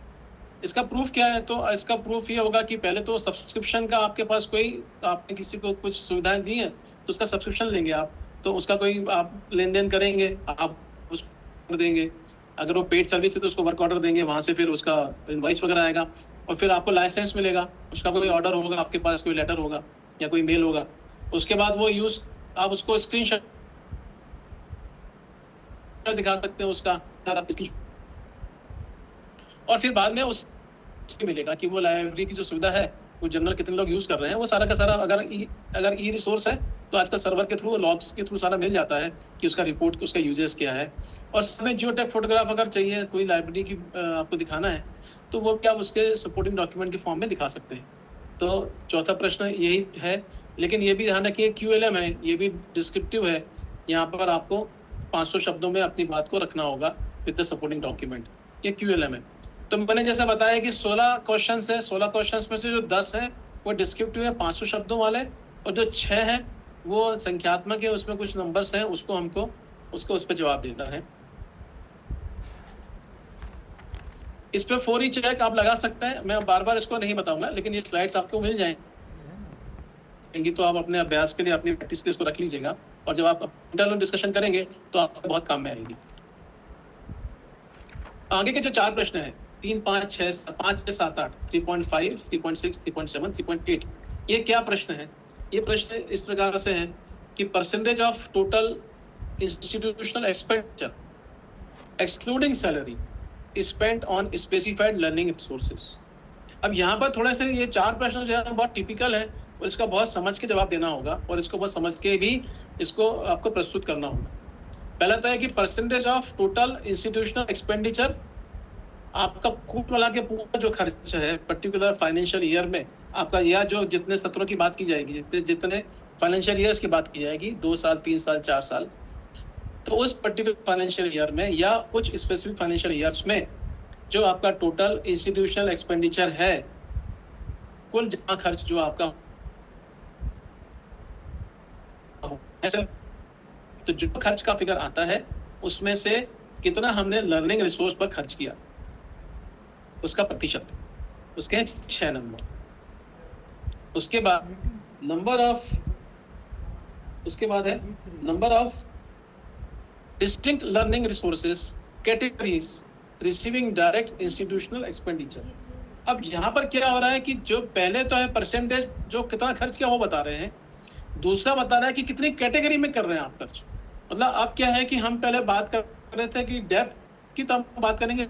तो इसका प्रूफ ये होगा कि पहले तो सब्सक्रिप्शन का आपके पास कोई, आपने किसी को कुछ सुविधाएं दी हैं तो उसका सब्सक्रिप्शन लेंगे आप, तो उसका कोई आप लेन देन करेंगे, आप उसको देंगे। अगर वो पेड सर्विस है तो उसको वर्क ऑर्डर देंगे, वहाँ से फिर उसका इनवॉइस वगैरह आएगा और फिर आपको लाइसेंस मिलेगा, उसका कोई ऑर्डर होगा, आपके पास कोई लेटर होगा या कोई मेल होगा। उसके बाद वो यूज आप उसको स्क्रीनशॉट दिखा सकते हैं उसका, और फिर बाद में उसके मिलेगा कि वो लाइब्रेरी की जो सुविधा है वो जनरल कितने लोग यूज कर रहे हैं, वो सारा का सारा अगर ई रिसोर्स है तो आज का सर्वर के थ्रू, लॉग्स के थ्रू सारा मिल जाता है कि उसका रिपोर्ट, उसका यूजेस क्या है। और समय जियोटैग फोटोग्राफ अगर चाहिए, कोई लाइब्रेरी की आपको दिखाना है तो वो क्या उसके सपोर्टिंग डॉक्यूमेंट के फॉर्म में दिखा सकते हैं। तो चौथा प्रश्न यही है, लेकिन ये भी ध्यान रखिए QLM है, ये भी डिस्क्रिप्टिव है। यहाँ पर आपको 500 शब्दों में अपनी बात को रखना होगा विद द सपोर्टिंग डॉक्यूमेंट, ये QLM है। तो मैंने जैसा बताया कि 16 क्वेश्चंस है, 16 क्वेश्चंस में से जो 10 है वो डिस्क्रिप्टिव है 500 शब्दों वाले, और जो 6 है वो संख्यात्मक है, उसमें कुछ नंबर्स हैं, उसको हमको उस पर जवाब देना है। इस पे 4 चेक आप लगा सकते हैं, मैं बार बार इसको नहीं बताऊंगा, लेकिन ये स्लाइड्स आपको मिल जाएंगी, तो आप अपने अभ्यास के लिए, अपनी प्रैक्टिस के लिए इसको रख लीजिएगा, और जब आप इंटरनल डिस्कशन करेंगे तो आपको बहुत काम में आएगी। आगे के जो 4 प्रश्न हैं 3, 5, 6, 5, 6, 7, 8, 3.5, 3.6, 3.7, 3.8, ये क्या प्रश्न है? ये प्रश्न इस प्रकार से है कि percentage of total institutional expenditure excluding salary spent on specified learning resources. अब यहाँ पर थोड़ा से ये 4 प्रश्न जो है बहुत टिपिकल है, और इसका बहुत समझ के जवाब देना होगा, और इसको बहुत समझ के भी इसको आपको प्रस्तुत करना होगा। पहला तो है कि percentage of total institutional expenditure, आपका कुल मिला के पूरा जो खर्च है पर्टिकुलर फाइनेंशियल ईयर में आपका, या जो जितने सत्रों की बात की जाएगी, जितने फाइनेंशियल ईयर्स की बात की जाएगी, 2 साल, 3 साल, 4 साल, तो उस पर्टिकुलर फाइनेंशियल ईयर में या कुछ स्पेसिफिक फाइनेंशियल ईयर्स में जो आपका टोटल इंस्टीट्यूशनल एक्सपेंडिचर है, कुल जमा खर्च जो आपका ऐसे, तो जो खर्च का फिगर आता है उसमें से कितना हमने लर्निंग रिसोर्स पर खर्च किया, उसका प्रतिशत, उसके 6 नंबर। उसके बाद उसके बाद है number of distinct learning resources categories receiving direct institutional expenditure. अब यहाँ पर क्या हो रहा है कि जो पहले तो है परसेंटेज जो कितना खर्च किया वो बता रहे हैं, दूसरा बता रहा है कि कितनी कैटेगरी में कर रहे हैं आप खर्च। मतलब अब क्या है कि हम पहले बात कर रहे थे कि डेप्थ की, तो हम बात करेंगे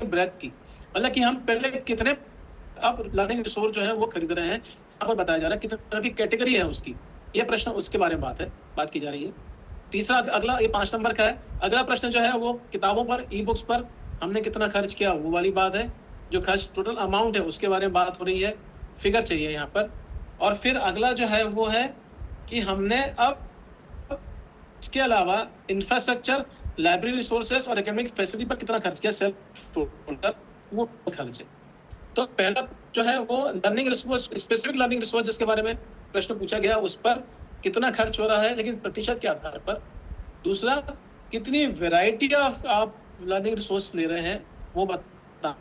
ब्रेथ की, मतलब कि हम पहले कितने अब लर्निंग रिसोर्स जो है वो खरीद रहे हैं, यहाँ पर बताया जा रहा है कितने तरह की कैटेगरी है उसकी, ये प्रश्न उसके बारे में बात की जा रही है। तीसरा अगला, ये 5 नंबर का है, अगला प्रश्न जो है वो किताबों पर, ई बुक्स पर हमने कितना खर्च किया वो वाली बात है, जो खर्च टोटल अमाउंट है उसके बारे में बात हो रही है, फिगर चाहिए यहाँ पर। और फिर अगला जो है वो है कि हमने अब इसके अलावा इंफ्रास्ट्रक्चर, लाइब्रेरी रिसोर्सेज और एकेडमिक फैसिलिटी पर कितना खर्च किया, सेल्फ वो खर्च है। तो पहला जो है वो learning resource, specific learning resource जिसके बारे में प्रश्न पूछा गया, उस पर कितना खर्च हो रहा है लेकिन प्रतिशत के आधार पर। दूसरा, कितनी वैरायटी ऑफ आप लर्निंग रिसोर्स ले रहे हैं वो बता।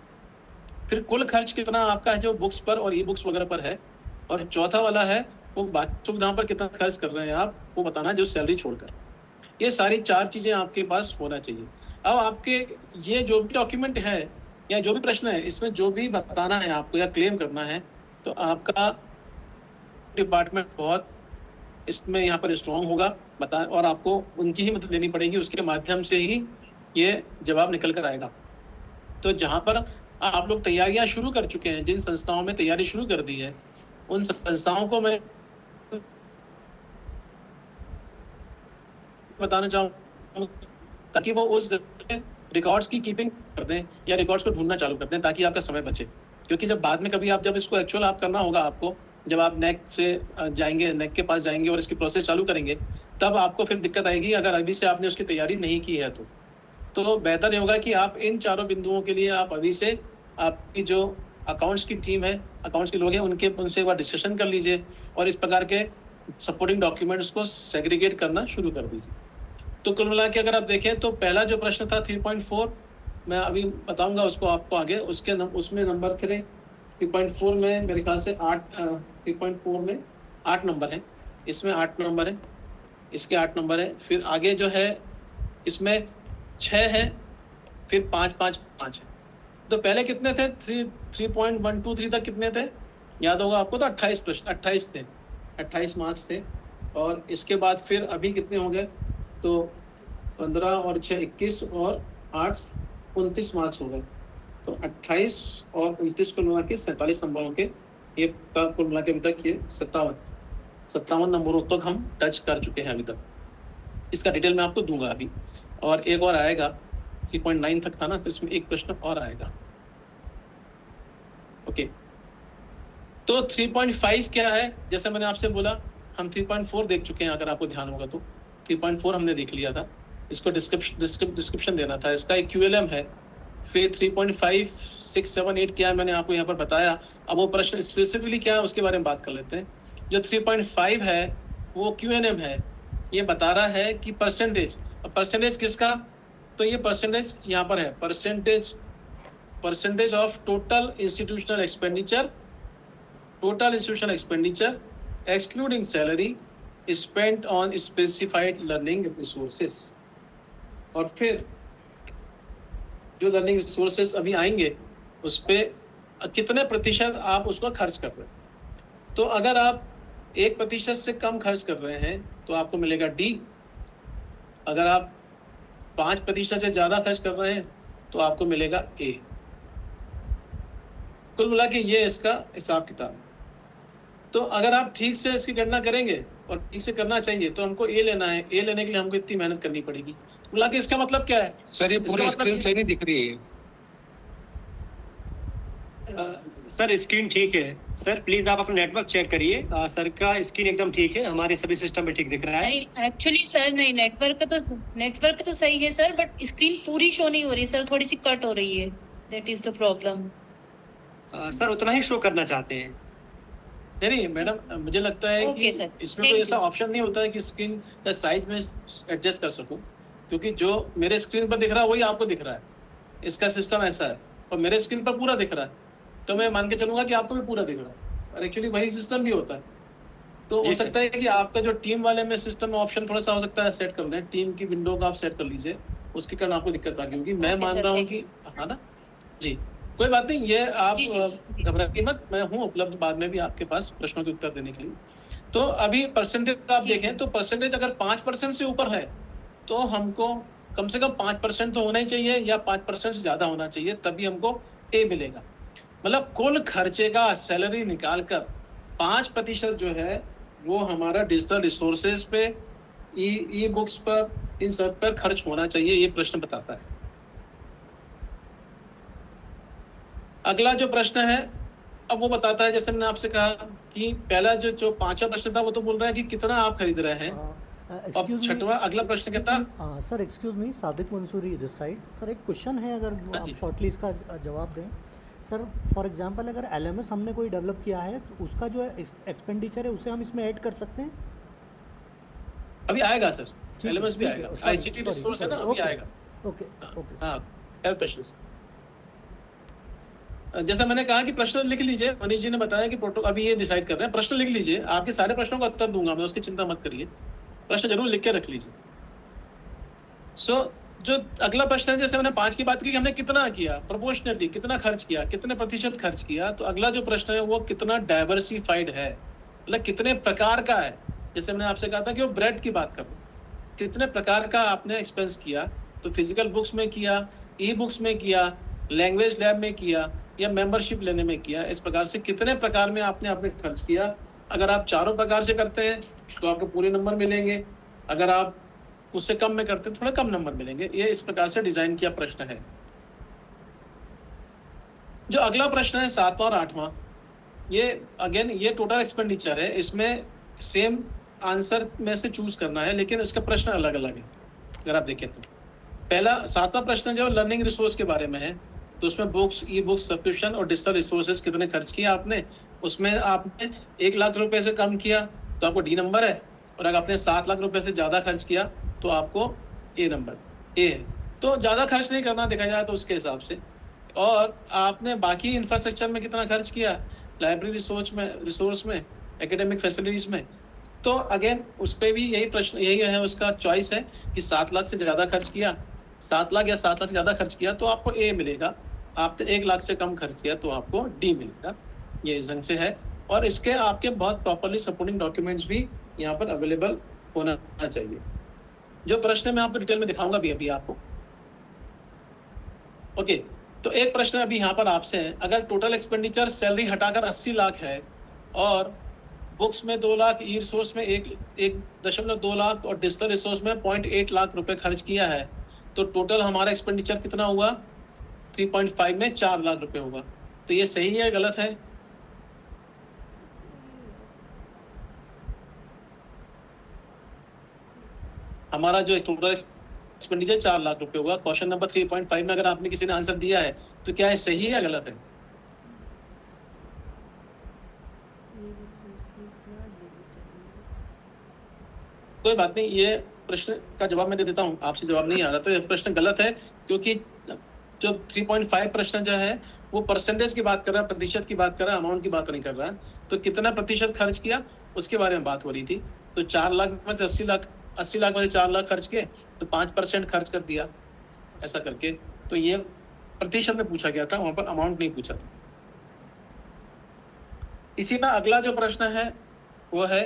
फिर कुल खर्च कितना आपका है जो बुक्स पर और ई बुक्स वगैरह पर है। और चौथा वाला है वो बाकी सुविधाओं पर कितना खर्च कर रहे हैं आप, वो बताना, जो सैलरी छोड़कर। ये सारी 4 चीजें आपके पास होना चाहिए। अब आपके ये जो भी डॉक्यूमेंट है या जो भी प्रश्न है, इसमें जो भी बताना है आपको या क्लेम करना है, तो आपका डिपार्टमेंट बहुत इसमें यहाँ पर स्ट्रांग होगा बता, और आपको उनकी ही मदद लेनी पड़ेगी, उसके माध्यम से ही ये जवाब निकल कर आएगा। तो जहाँ पर आप लोग तैयारियां शुरू कर चुके हैं, जिन संस्थाओं में तैयारी शुरू कर दी है, उन संस्थाओं को मैं बताना चाहूँ ताकि वो उस रिकॉर्ड्स की कीपिंग कर दें या रिकॉर्ड्स को ढूंढना चालू कर दें, ताकि आपका समय बचे। क्योंकि जब बाद में कभी आप जब इसको एक्चुअल आप करना होगा, आपको जब आप नेक से जाएंगे, नेक के पास जाएंगे और इसकी प्रोसेस चालू करेंगे, तब आपको फिर दिक्कत आएगी अगर अभी से आपने उसकी तैयारी नहीं की है। तो बेहतर ये होगा कि आप इन 4 बिंदुओं के लिए आप अभी से आपकी जो अकाउंट्स की टीम है, अकाउंट्स के लोग हैं, उनसे एक बार डिस्कशन कर लीजिए और इस प्रकार के सपोर्टिंग डॉक्यूमेंट्स को सेग्रीगेट करना शुरू कर दीजिए। तो कुल मिला के अगर आप देखें तो पहला जो प्रश्न था 3.4, मैं अभी बताऊंगा उसको आपको आगे, उसमें नंबर थे 3.4 में मेरे ख्याल से 3.4 में 8 नंबर है, इसमें 8 नंबर है, इसके 8 नंबर है। फिर आगे जो है इसमें 6 है, फिर 5, 5, 5 है। तो पहले कितने थे, 3.123 तक कितने थे याद होगा आपको, तो 28 प्रश्न, 28 थे, 28 मार्क्स थे। और इसके बाद फिर अभी कितने हो गए, तो 15 और 6 21 और 8 29 मार्क्स हो गए। तो 28 और 29 को मिला के 47 नंबरों के ये कुल मिला के अभी तक ये 57 नंबरों तक हम टच कर चुके हैं अभी तक। इसका डिटेल मैं आपको दूंगा अभी। और एक और आएगा, 3.9 तक था ना, तो इसमें एक प्रश्न और आएगा। ओके, तो 3.5 क्या है, जैसे मैंने आपसे बोला हम 3.4 देख चुके हैं, अगर आपको ध्यान होगा तो 3.4 हमने देख लिया था। इसको डिस्क्रिप्शन देना था। इसका एक QLM है, फिर 3.5, 6, 7, 8 क्या है मैंने आपको यहाँ पर बताया। अब वो प्रश्न स्पेसिफिकली क्या है उसके बारे में बात कर लेते हैं। जो 3.5 है वो QNM है, ये बता रहा है कि परसेंटेज। अब परसेंटेज किसका, तो ये परसेंटेज यहाँ पर है, percentage of total institutional expenditure excluding salary spent on specified learning resources. और फिर जो लर्निंग रिसोर्सेस अभी आएंगे उस पे कितने प्रतिशत आप उसको खर्च कर रहे हैं। तो अगर आप 1% से कम खर्च कर रहे हैं तो आपको मिलेगा D। अगर आप 5% से ज्यादा खर्च कर रहे हैं तो आपको मिलेगा A। कुल मिला के ये इसका हिसाब किताब है। तो अगर आप ठीक से इसकी गणना करेंगे और ठीक से करना चाहिए तो हमको A लेना है। A लेने के लिए हमको इतनी मेहनत करनी पड़ेगी। मिला के इसका मतलब क्या है सर? ये पूरी स्क्रीन सही नहीं दिख रही है। सर स्क्रीन ठीक है सर, प्लीज आप अपना नेटवर्क चेक करिए। सर का स्क्रीन एकदम ठीक है, हमारे सभी सिस्टम में ठीक दिख रहा है। नहीं एक्चुअली सर, नहीं नेटवर्क तो सही है सर, बट स्क्रीन पूरी शो नहीं हो रही सर, थोड़ी सी कट हो रही है, that is the problem. Sir उतना ही शो करना चाहते हैं। नहीं मैडम, मुझे लगता है कि इसमें कोई ऐसा ऑप्शन नहीं होता है कि स्क्रीन का साइज में एडजस्ट कर सकूं, क्योंकि जो मेरे स्क्रीन पर दिख रहा है वही आपको दिख रहा है। इसका सिस्टम ऐसा है और मेरे स्क्रीन पर पूरा दिख रहा है, तो मैं मान के चलूंगा कि आपको भी पूरा दिख रहा है, और एक्चुअली वही सिस्टम भी होता है। तो हो सकता है कि आपका जो टीम वाले में सिस्टम में ऑप्शन थोड़ा सा हो सकता है सेट कर लें, टीम की विंडो को आप सेट कर लीजिए, उसके कारण आपको दिक्कत आ गई होगी। मैं मान रहा हूँ कि हाँ ना जी, कोई बात नहीं, ये आप घबराइए मत, मैं हूँ उपलब्ध बाद में भी आपके पास प्रश्नों के उत्तर देने के लिए। तो अभी परसेंटेज आप देखें तो परसेंटेज अगर 5% से ऊपर है तो हमको कम से कम 5% तो होना ही चाहिए, या 5% से ज्यादा होना चाहिए, तभी हमको A मिलेगा। मतलब कुल खर्चे का सैलरी निकाल कर 5% जो है वो हमारा डिजिटल रिसोर्सेज पे, ई बुक्स पर, इन सब पर खर्च होना चाहिए, ये प्रश्न बताता है। अगला जो प्रश्न है अब वो बताता है, जैसे मैंने आपसे कहा कि पहला जो 5वां प्रश्न था वो तो बोल रहा है कि कितना आप खरीद रहे हैं। अब छठवां अगला प्रश्न कहता है sir excuse me, Sadiq Mansuri this side. Sir एक क्वेश्चन है, अगर आप शॉर्टली इसका जवाब दें। सर फॉर एग्जांपल अगर LMS हमने कोई डेवलप किया है तो उसका जो एक्सपेंडिचर है उसे हम इसमें ऐड कर सकते हैं? अभी आएगा सर, LMS भी आएगा, ICT रिसोर्स है ना, अभी आएगा। ओके हाँ, हेल्प क्वेश्चंस। जैसा मैंने कहा कि प्रश्न लिख लीजिए, मनीष जी ने बताया कि अभी ये डिसाइड कर रहे हैं, प्रश्न लिख लीजिए, आपके सारे प्रश्नों का उत्तर दूंगा मैं, उसकी चिंता मत करिए, प्रश्न जरूर लिख के रख लीजिए। जो अगला प्रश्न है, जैसे मैंने 5 की बात की, हमने कितना किया, प्रोपोर्शनली कितना खर्च किया, कितने प्रतिशत खर्च किया। तो अगला जो प्रश्न है वो कितना डाइवर्सिफाइड है, मतलब कितने प्रकार का है। जैसे मैंने आपसे कहा था कि वो ब्रेड की बात कर रहा हूं, कितने प्रकार का आपने एक्सपेंस किया, तो फिजिकल बुक्स में किया, ई बुक्स में किया, लैंग्वेज लैब में किया, या मेंबरशिप लेने में किया। इस प्रकार से कितने प्रकार में आपने खर्च किया। अगर आप चारों प्रकार से करते हैं तो आपको पूरे नंबर मिलेंगे, अगर आप उससे कम में करते हैं थोड़ा कम नंबर मिलेंगे। ये इस प्रकार से डिजाइन किया प्रश्न है। जो अगला प्रश्न है 7वां और 8वां, ये अगेन ये टोटल एक्सपेंडिचर है, इसमें सेम आंसर में से चूज करना है, लेकिन इसका प्रश्न अलग अलग है। अगर आप देखें तो पहला 7वां प्रश्न जो लर्निंग रिसोर्स के बारे में है, तो उसमें बुक्स, ई बुक्स, सब्सक्रिप्शन और डिजिटल रिसोर्सेज कितने खर्च किया आपने, उसमें आपने 1 लाख रुपए से कम किया तो आपको D नंबर है, और अगर आपने 7 लाख रुपए से ज्यादा खर्च किया तो आपको A नंबर A है। तो ज्यादा खर्च नहीं करना देखा जाए तो उसके हिसाब से। और आपने बाकी इंफ्रास्ट्रक्चर में कितना खर्च किया, लाइब्रेरी रिसोर्स में, एकेडमिक फैसिलिटीज में, तो अगेन उस पर भी यही प्रश्न, यही है उसका चॉइस है कि 7 लाख से ज्यादा खर्च किया, 7 लाख या 7 लाख से ज्यादा खर्च किया तो आपको A मिलेगा, आपने 1 लाख से कम खर्च किया तो आपको D मिलेगा। ये इस ढंग से है, और इसके आपके बहुत प्रॉपरली सपोर्टिंग डॉक्यूमेंट्स भी यहाँ पर अवेलेबल होना चाहिए। जो प्रश्न मैं आपको डिटेल में दिखाऊंगा भी अभी आपको। ओके, तो एक प्रश्न अभी यहाँ पर आपसे है, अगर टोटल एक्सपेंडिचर सैलरी हटाकर 80 लाख है और बुक्स में 2 लाख, ई रिसोर्स में 1.2 लाख और डिजिटल रिसोर्स में 0.8 लाख रुपए खर्च किया है, तो टोटल हमारा एक्सपेंडिचर कितना हुआ, 3.5 में 4 लाख रुपए होगा। तो ये सही है गलत है? हमारा जो टोटल एक्सपेंडिचर 4 लाख रुपए होगा। क्वेश्चन नंबर 3.5 में अगर आपने किसी ने आंसर दिया है तो क्या है, सही है या गलत है? कोई बात नहीं, ये प्रश्न का जवाब मैं दे देता हूँ, आपसे जवाब नहीं आ रहा तो ये प्रश्न गलत है, क्योंकि जो 3.5 प्रश्न जो है वो परसेंटेज की बात कर रहा है, प्रतिशत की बात कर रहा है, अमाउंट की बात नहीं कर रहा है। तो कितना प्रतिशत खर्च किया उसके बारे में बात हो रही थी। तो 4 लाख में से 80 लाख में से 4 लाख खर्च किए तो 5% खर्च कर दिया ऐसा करके। तो ये प्रतिशत में पूछा गया था, वहां पर अमाउंट नहीं पूछा था। इसी में अगला जो प्रश्न है वो है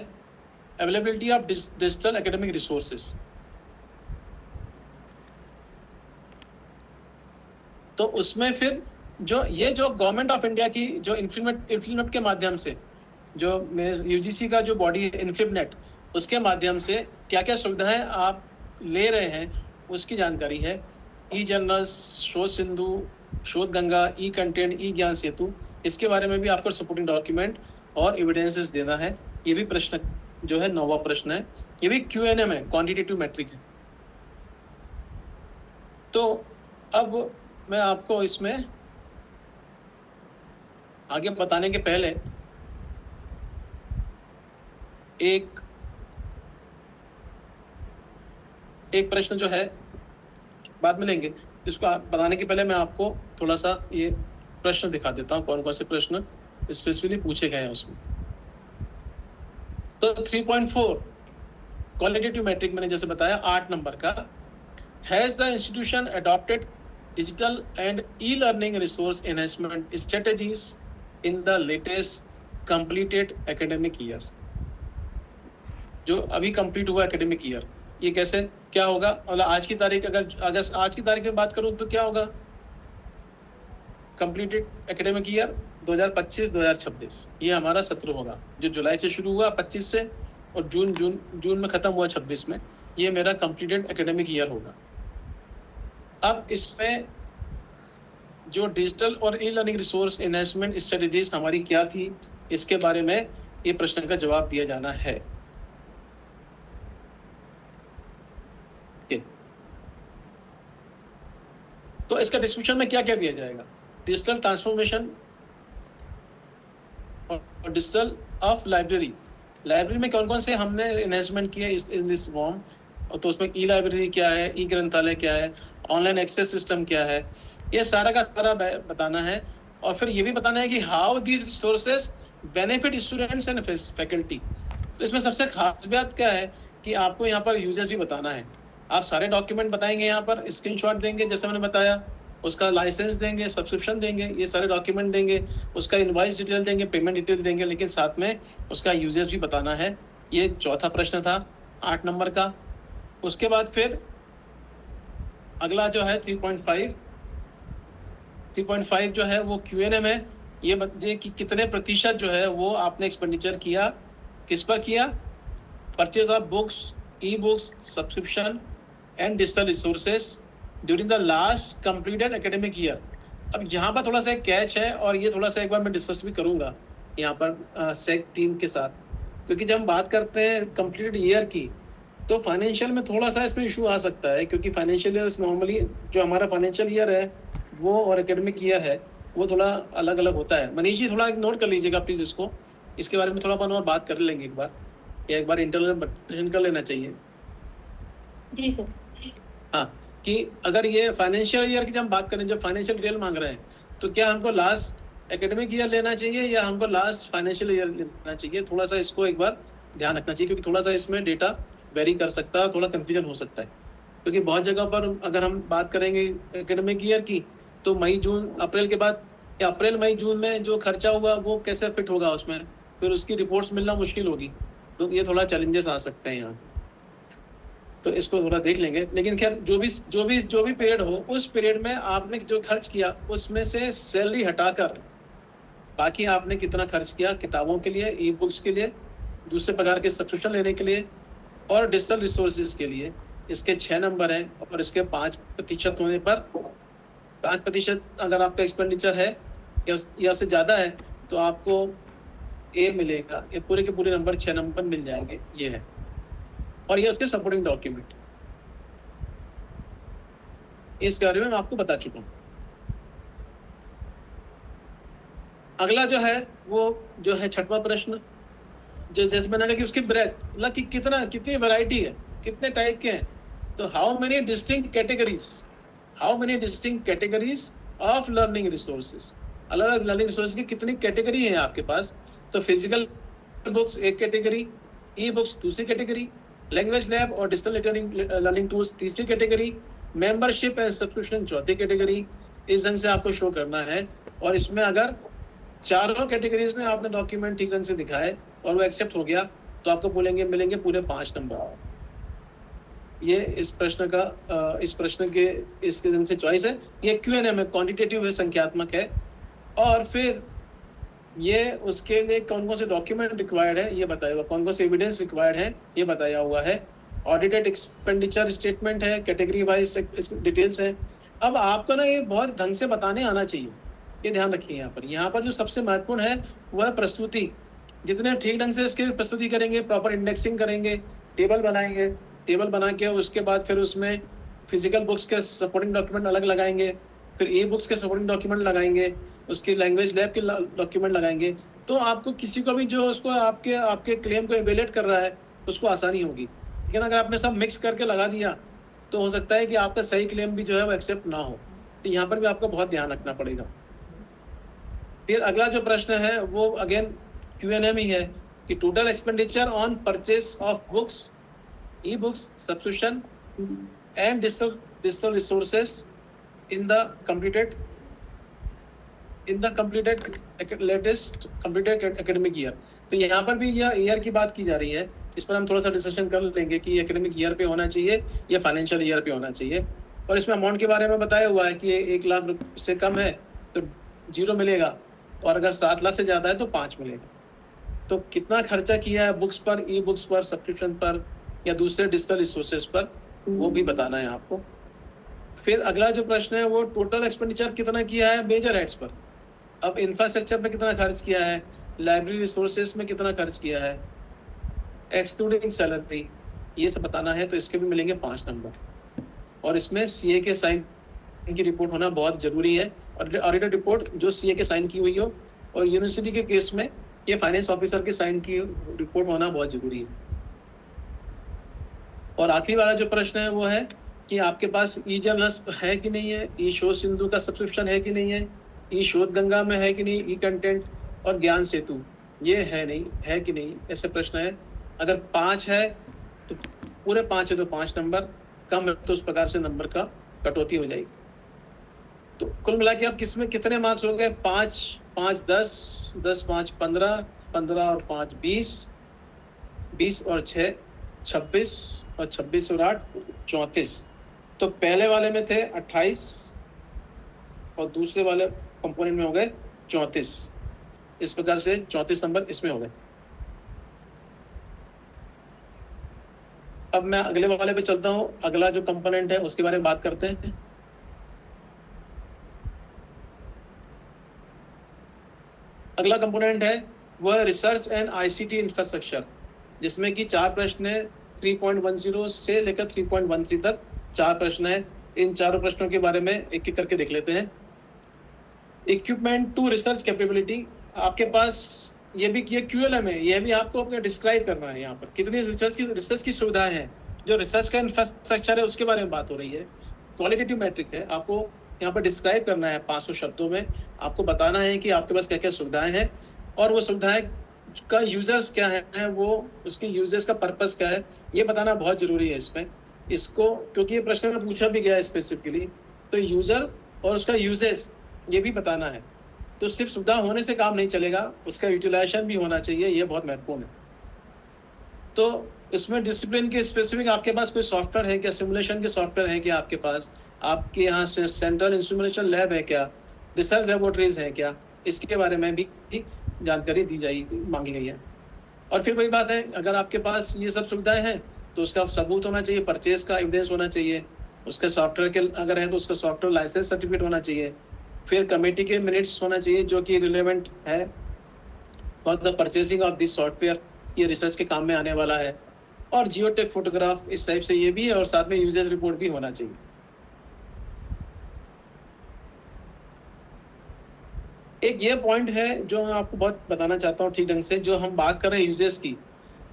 availability of digital academic resources. तो उसमें फिर जो गवर्नमेंट ऑफ इंडिया की जो इन्फ्लिनेट के माध्यम से जो यूजीसी का जो बॉडी है इन्फ्लिनेट, उसके माध्यम से क्या क्या सुविधाएं आप ले रहे हैं उसकी जानकारी है। ई जर्नल्स, शोध सिंधु, शोध गंगा, ई कंटेंट, ई ज्ञान सेतु, इसके बारे में भी आपको सपोर्टिंग डॉक्यूमेंट और एविडेंसेस देना है। ये भी प्रश्न जो है 9वां प्रश्न है, ये भी क्यूएनएम है, क्वांटिटेटिव मैट्रिक है। तो अब मैं आपको इसमें आगे बताने के पहले एक प्रश्न जो है बाद में लेंगे, इसको बताने के पहले मैं आपको थोड़ा सा ये प्रश्न दिखा देता हूँ, कौन कौन से प्रश्न स्पेसिफिकली पूछे गए हैं उसमें। तो 3.4 क्वालिटेटिव मैट्रिक मैंने जैसे बताया 8 नंबर का, has the institution adopted digital and e learning resource enhancement strategies in the latest completed academic year. जो अभी कंप्लीट हुआ एकेडमिक ईयर, ये कैसे क्या होगा, मतलब आज की तारीख, अगर आज की तारीख में बात करूं तो क्या होगा, कंप्लीटेड एकेडमिक ईयर 2025-2026, ये हमारा सत्र होगा जो जुलाई से शुरू हुआ 25 से और जून में खत्म हुआ 26 में, ये मेरा कंप्लीटेड एकेडमिक ईयर होगा। अब इसमें जो डिजिटल और e learning resource enhancement strategies हमारी क्या थी, इसके बारे में ये प्रश्न का जवाब दिया जाना है। तो इसका डिस्क्रिप्शन में क्या क्या दिया जाएगा, डिजिटल ट्रांसफॉर्मेशन और डिजिटल ऑफ लाइब्रेरी में कौन कौन से हमने एनहांसमेंट किए इन दिस फॉर्म, और तो उसमें ई लाइब्रेरी क्या है, ई ग्रंथालय क्या है, ऑनलाइन एक्सेस सिस्टम क्या है, ये सारा का सारा बताना है। और फिर ये भी बताना है कि how these resources benefit students and faculty. तो इसमें सबसे खास बात क्या है कि आपको यहाँ पर यूजेस भी बताना है। आप सारे डॉक्यूमेंट बताएंगे, यहाँ पर स्क्रीनशॉट देंगे जैसे मैंने बताया, उसका लाइसेंस देंगे, सब्सक्रिप्शन देंगे, ये सारे डॉक्यूमेंट देंगे, उसका इनवॉइस डिटेल देंगे, पेमेंट डिटेल देंगे, लेकिन साथ में उसका यूजेस भी बताना है। ये चौथा प्रश्न था 8 नंबर का। उसके बाद फिर अगला जो है 3.5 जो है वो क्यूएनएम है। ये बताइए कि कितने प्रतिशत जो है वो आपने एक्सपेंडिचर किया, किस पर किया, purchase of books, e books, subscription and digital resources during the last completed academic year. अब यहाँ पर थोड़ा सा एक कैच है, और ये थोड़ा सा एक बार मैं डिस्कस भी करूंगा यहाँ पर सेक टीम के साथ, क्योंकि जब हम बात करते हैं कंप्लीटेड ईयर की तो फाइनेंशियल में थोड़ा सा इसमें इशू आ सकता है, क्योंकि फाइनेंशियल ईयर नॉर्मली जो हमारा फाइनेंशियल ईयर है वो और एकेडमिक ईयर है वो थोड़ा अलग अलग होता है। मनीष जी थोड़ा नोट कर लीजिएगा प्लीज, इसके बारे में थोड़ा अपन और बात कर लेंगे एक बार, या एक बार इंटरनल कर लेना चाहिए। जी सर। हाँ, कि अगर ये फाइनेंशियल ईयर की जब हम बात करें, जब फाइनेंशियल ईयर मांग रहे हैं, तो क्या हमको लास्ट एकेडमिक ईयर लेना चाहिए या हमको लास्ट फाइनेंशियल ईयर लेना चाहिए, थोड़ा सा इसको एक बार ध्यान रखना चाहिए, क्योंकि थोड़ा सा इसमें डेटा वेरी कर सकता है, थोड़ा कंफ्यूजन हो सकता है। क्योंकि बहुत जगह पर अगर हम बात करेंगे एकेडमिक ईयर की, तो मई जून अप्रैल के बाद, या अप्रैल मई जून में जो खर्चा हुआ वो कैसे फिट होगा उसमें, फिर उसकी रिपोर्ट्स मिलना मुश्किल होगी, तो ये थोड़ा चैलेंजेस आ सकते हैं यहाँ। तो इसको थोड़ा देख लेंगे, लेकिन खैर जो भी पीरियड हो, उस पीरियड में आपने जो खर्च किया उसमें से सैलरी हटाकर बाकी आपने कितना खर्च किया किताबों के लिए, ई बुक्स के लिए, दूसरे प्रकार के सब्सक्रिप्शन लेने के लिए और डिजिटल रिसोर्सेज के लिए। इसके 6 नंबर हैं, और इसके 5% होने पर 5% अगर आपका एक्सपेंडिचर है या उससे ज़्यादा है तो आपको ए मिलेगा। ये पूरे के पूरे नंबर 6 नंबर मिल जाएंगे, ये है। और ये उसके सपोर्टिंग डॉक्यूमेंट। इस बारे में मैं आपको बता चुका हूँ। अगला जो है वो जो है छठवां प्रश्न, जो जैसे मैंने कहा कि उसकी ब्रेथ मतलब कि कितनी वैरायटी है, कितने टाइप के हैं। तो how many distinct categories of learning resources, अलग अलग लर्निंग रिसोर्सेज की कितनी कैटेगरी है आपके पास। तो फिजिकल बुक्स एक कैटेगरी, ई बुक्स दूसरी कैटेगरी, लैंग्वेज लैब और डिजिटल लर्निंग टूल्स तीसरी कैटेगरी, मेंबरशिप एंड सब्सक्रिप्शन चौथी कैटेगरी। इस ढंग से आपको शो करना है। और इसमें अगर चारों कैटेगरीज में आपने डॉक्यूमेंट ठीक ढंग से दिखाए और वो एक्सेप्ट हो गया तो आपको मिलेंगे पूरे 5 नंबर। ये इस प्रश्न के इसके ढंग से चॉइस है। ये Q&A में क्वांटिटेटिव है, संख्यात्मक है। और फिर ये उसके लिए कौन कौन से डॉक्यूमेंट रिक्वायर्ड है ये बताया हुआ, कौन कौन से एविडेंस रिक्वायर्ड है ये बताया हुआ है। ऑडिटेड एक्सपेंडिचर स्टेटमेंट है, कैटेगरी वाइज डिटेल्स है। अब आपको ना ये बहुत ढंग से बताने आना चाहिए, ये ध्यान रखिए। यहाँ पर जो सबसे महत्वपूर्ण है वह प्रस्तुति। जितने ठीक ढंग से इसकी प्रस्तुति करेंगे, प्रॉपर इंडेक्सिंग करेंगे, टेबल बनाएंगे, टेबल बना के उसके बाद फिर उसमें फिजिकल बुक्स के सपोर्टिंग डॉक्यूमेंट अलग लगाएंगे, फिर ई बुक्स के सपोर्टिंग डॉक्यूमेंट लगाएंगे, उसकी लैंग्वेज लैब के डॉक्यूमेंट लगाएंगे। तो आपको किसी को भी जो उसको आपके क्लेम को इवेल्युएट कर रहा है उसको आसानी होगी। लेकिन अगर आपने सब मिक्स करके लगा दिया तो हो सकता है कि आपका सही क्लेम भी जो है वो एक्सेप्ट ना हो। तो यहाँ पर भी आपको बहुत ध्यान रखना पड़ेगा। फिर अगला जो प्रश्न है वो अगेन Q&A में ही है कि total expenditure on purchase of books, e books, subscription and digital resources in the completed latest completed academic year. तो यहाँ पर भी यह ईयर की बात की जा रही है। इस पर हम थोड़ा सा डिस्कशन कर लेंगे कि एकेडमिक ईयर पे होना चाहिए या फाइनेंशियल ईयर पे होना चाहिए। और इसमें अमाउंट के बारे में बताया हुआ है कि 1 लाख रुपए से कम है तो 0 मिलेगा, और अगर 7 लाख से ज़्यादा है तो 5 मिलेगा। तो कितना खर्चा किया है बुक्स पर, ई बुक्स पर, सब्सक्रिप्शन पर या दूसरे डिजिटल रिसोर्सेज पर, वो भी बताना है आपको। फिर अगला जो प्रश्न है वो टोटल एक्सपेंडिचर कितना किया है मेजर हेड्स पर। अब इंफ्रास्ट्रक्चर पे कितना खर्च किया है, लाइब्रेरी रिसोर्सेज में कितना खर्च किया है, एक्सक्लूडिंग सैलरी, ये सब बताना है। तो इसके भी मिलेंगे 5 नंबर। और इसमें CA के साइन की रिपोर्ट होना बहुत जरूरी है, और ऑडिटर रिपोर्ट जो CA के साइन की हुई हो, और यूनिवर्सिटी के केस में ये फाइनेंस ऑफिसर के साइन की रिपोर्ट होना बहुत जरूरी है। और आखिरी वाला जो प्रश्न है वो है कि आपके पास ई जर्नल्स है कि नहीं है, ई शोध सिंधु का सब्सक्रिप्शन है कि नहीं है, ई शोध गंगा में है कि नहीं, ई कंटेंट और ज्ञान सेतु ये है कि नहीं, ऐसे प्रश्न है। अगर 5 है तो पूरे 5 है तो 5 नंबर, कम है तो उस प्रकार से नंबर का कटौती हो जाएगी। तो कुल मिला के अब किसमें कितने मार्क्स हो गए, 5 5 10 10 5 15 15 और 5 20 20 और 6 26 और 26 और 8 34। तो पहले वाले में थे 28 और दूसरे वाले कंपोनेंट में हो गए 34। इस प्रकार से 34 नंबर इसमें हो गए। अब मैं अगले वाले पे चलता हूं। अगला जो कंपोनेंट है उसके बारे में बात करते हैं। अगला कंपोनेंट है वह रिसर्च एंड आईसीटी इंफ्रास्ट्रक्चर, जिसमें कि 4 प्रश्न है। 3.10 से लेकर 3.13 तक 4 प्रश्न है। इन चारों प्रश्नों के बारे में एक एक करके देख लेते हैं। इक्विपमेंट टू रिसर्च कैपेबिलिटी, आपके पास ये भी किया QLM है, ये भी आपको अपने डिस्क्राइब करना है। यहाँ पर कितनी रिसर्च की सुविधाएं हैं, जो रिसर्च का इंफ्रास्ट्रक्चर है उसके बारे में बात हो रही है। क्वालिटेटिव मैट्रिक है, आपको यहाँ पर डिस्क्राइब करना है 500 शब्दों में। आपको बताना है कि आपके पास क्या क्या सुविधाएं हैं और वो सुविधाएं का यूजर्स क्या है, वो उसके यूजर्स का पर्पस क्या है, ये बताना बहुत जरूरी है इसमें। इसको क्योंकि ये प्रश्न में पूछा भी गया है स्पेसिफिकली, तो यूजर और उसका यूजेस ये भी बताना है। तो सिर्फ सुविधा होने से काम नहीं चलेगा, उसका यूटिलाइजेशन भी होना चाहिए, ये बहुत महत्वपूर्ण है। तो इसमें डिसिप्लिन के स्पेसिफिक आपके पास कोई सॉफ्टवेयर है क्या, सिमुलेशन के सॉफ्टवेयर है क्या आपके पास, आपके यहाँ से सेंट्रल इंस्ट्रूमेंटेशन लैब है क्या, रिसर्च लेबोरेटरीज है क्या, इसके बारे में भी जानकारी दी जाएगी, मांगी गई है। और फिर वही बात है, अगर आपके पास ये सब सुविधाएं हैं तो उसका सबूत होना चाहिए, परचेज का एविडेंस होना चाहिए, उसके सॉफ्टवेयर के अगर है तो उसका सॉफ्टवेयर लाइसेंस सर्टिफिकेट होना चाहिए, फिर कमेटी के मिनट्स होना चाहिए जो कि रिलेवेंट है for the purchasing of this software, ये रिसर्च के काम में आने वाला है, और जियोटेक फोटोग्राफ इस टाइप से ये भी है, और साथ में यूजर्स रिपोर्ट भी होना चाहिए। एक ये पॉइंट है जो मैं आपको बहुत बताना चाहता हूँ ठीक ढंग से, जो हम बात कर रहे हैं यूजेस की,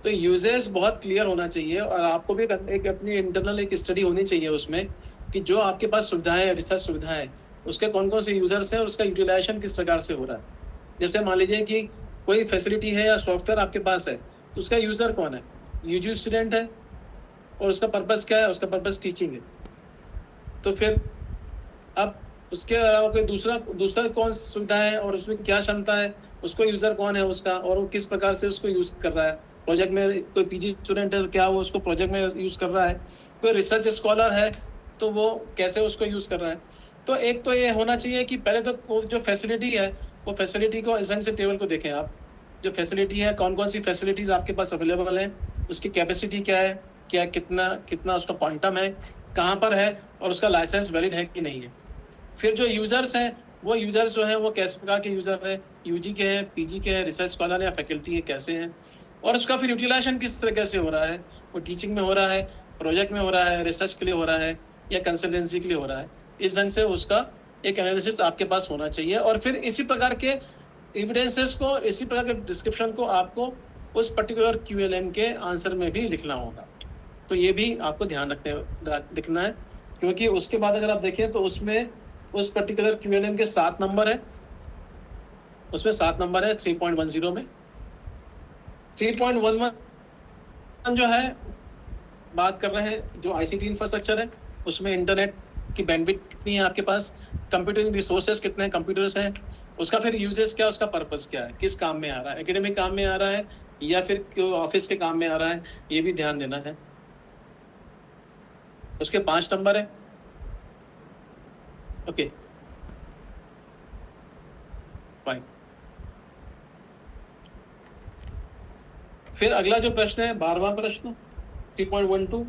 तो यूजेस बहुत क्लियर होना चाहिए और आपको भी एक अपनी इंटरनल एक स्टडी होनी चाहिए उसमें कि जो आपके पास सुविधाएं, रिसर्च सुविधाएं, उसके कौन कौन से यूजर्स हैं और उसका यूटिलाइजेशन किस प्रकार से हो रहा है। जैसे मान लीजिए कि कोई फैसिलिटी है या सॉफ्टवेयर आपके पास है, तो उसका यूजर कौन है, यूजी स्टूडेंट है और उसका पर्पस क्या है, उसका पर्पस टीचिंग है। तो फिर अब उसके अलावा कोई दूसरा कौन सुविधा है और उसमें क्या क्षमता है, उसको यूजर कौन है उसका और वो किस प्रकार से उसको यूज कर रहा है। प्रोजेक्ट में कोई पीजी स्टूडेंट है तो क्या वो उसको प्रोजेक्ट में यूज कर रहा है, कोई रिसर्च स्कॉलर है तो वो कैसे उसको यूज कर रहा है। तो एक तो ये होना चाहिए कि पहले तो जो फैसिलिटी है वो फैसिलिटी को इस ढंग से टेबल को देखें आप, जो फैसिलिटी है कौन कौन सी फैसिलिटीज आपके पास अवेलेबल है, उसकी कैपेसिटी क्या है, क्या कितना उसका क्वांटम है, कहाँ पर है और उसका लाइसेंस वैलिड है कि नहीं है। फिर जो यूजर्स हैं वो यूजर्स जो हैं वो कैसे प्रकार के यूजर हैं, यूजी के हैं, पीजी के हैं, रिसर्च स्कॉलर या फैकल्टी है, कैसे हैं, और उसका फिर यूटिलाइजेशन किस तरीके से हो रहा है, वो टीचिंग में हो रहा है, प्रोजेक्ट में हो रहा है, रिसर्च के लिए हो रहा है या कंसल्टेंसी के लिए हो रहा है। इस ढंग से उसका एक एनालिसिस आपके पास होना चाहिए और फिर इसी प्रकार के एविडेंसेस को, इसी प्रकार के डिस्क्रिप्शन को आपको उस पर्टिकुलर QLM के आंसर में भी लिखना होगा। तो ये भी आपको ध्यान दिखना है, क्योंकि उसके बाद अगर आप देखें तो उसमें उस पर्टिकुलर QLM के 7 नंबर है, उसमें 7 नंबर है 3.10 में। 3.11 जो है बात कर रहे हैं जो ICT इंफ्रास्ट्रक्चर है, उसमें इंटरनेट की बैंडविड्थ कितनी है आपके पास, कंप्यूटिंग रिसोर्सेज कितने कंप्यूटर्स हैं, उसका फिर यूजेस क्या, उसका पर्पस क्या है, किस काम में आ रहा है, एकेडमिक काम में आ रहा है या फिर ऑफिस के काम में आ रहा है, ये भी ध्यान देना है। उसके 5 नंबर है। Okay fine. फिर अगला जो प्रश्न है 12वां प्रश्न 3.12,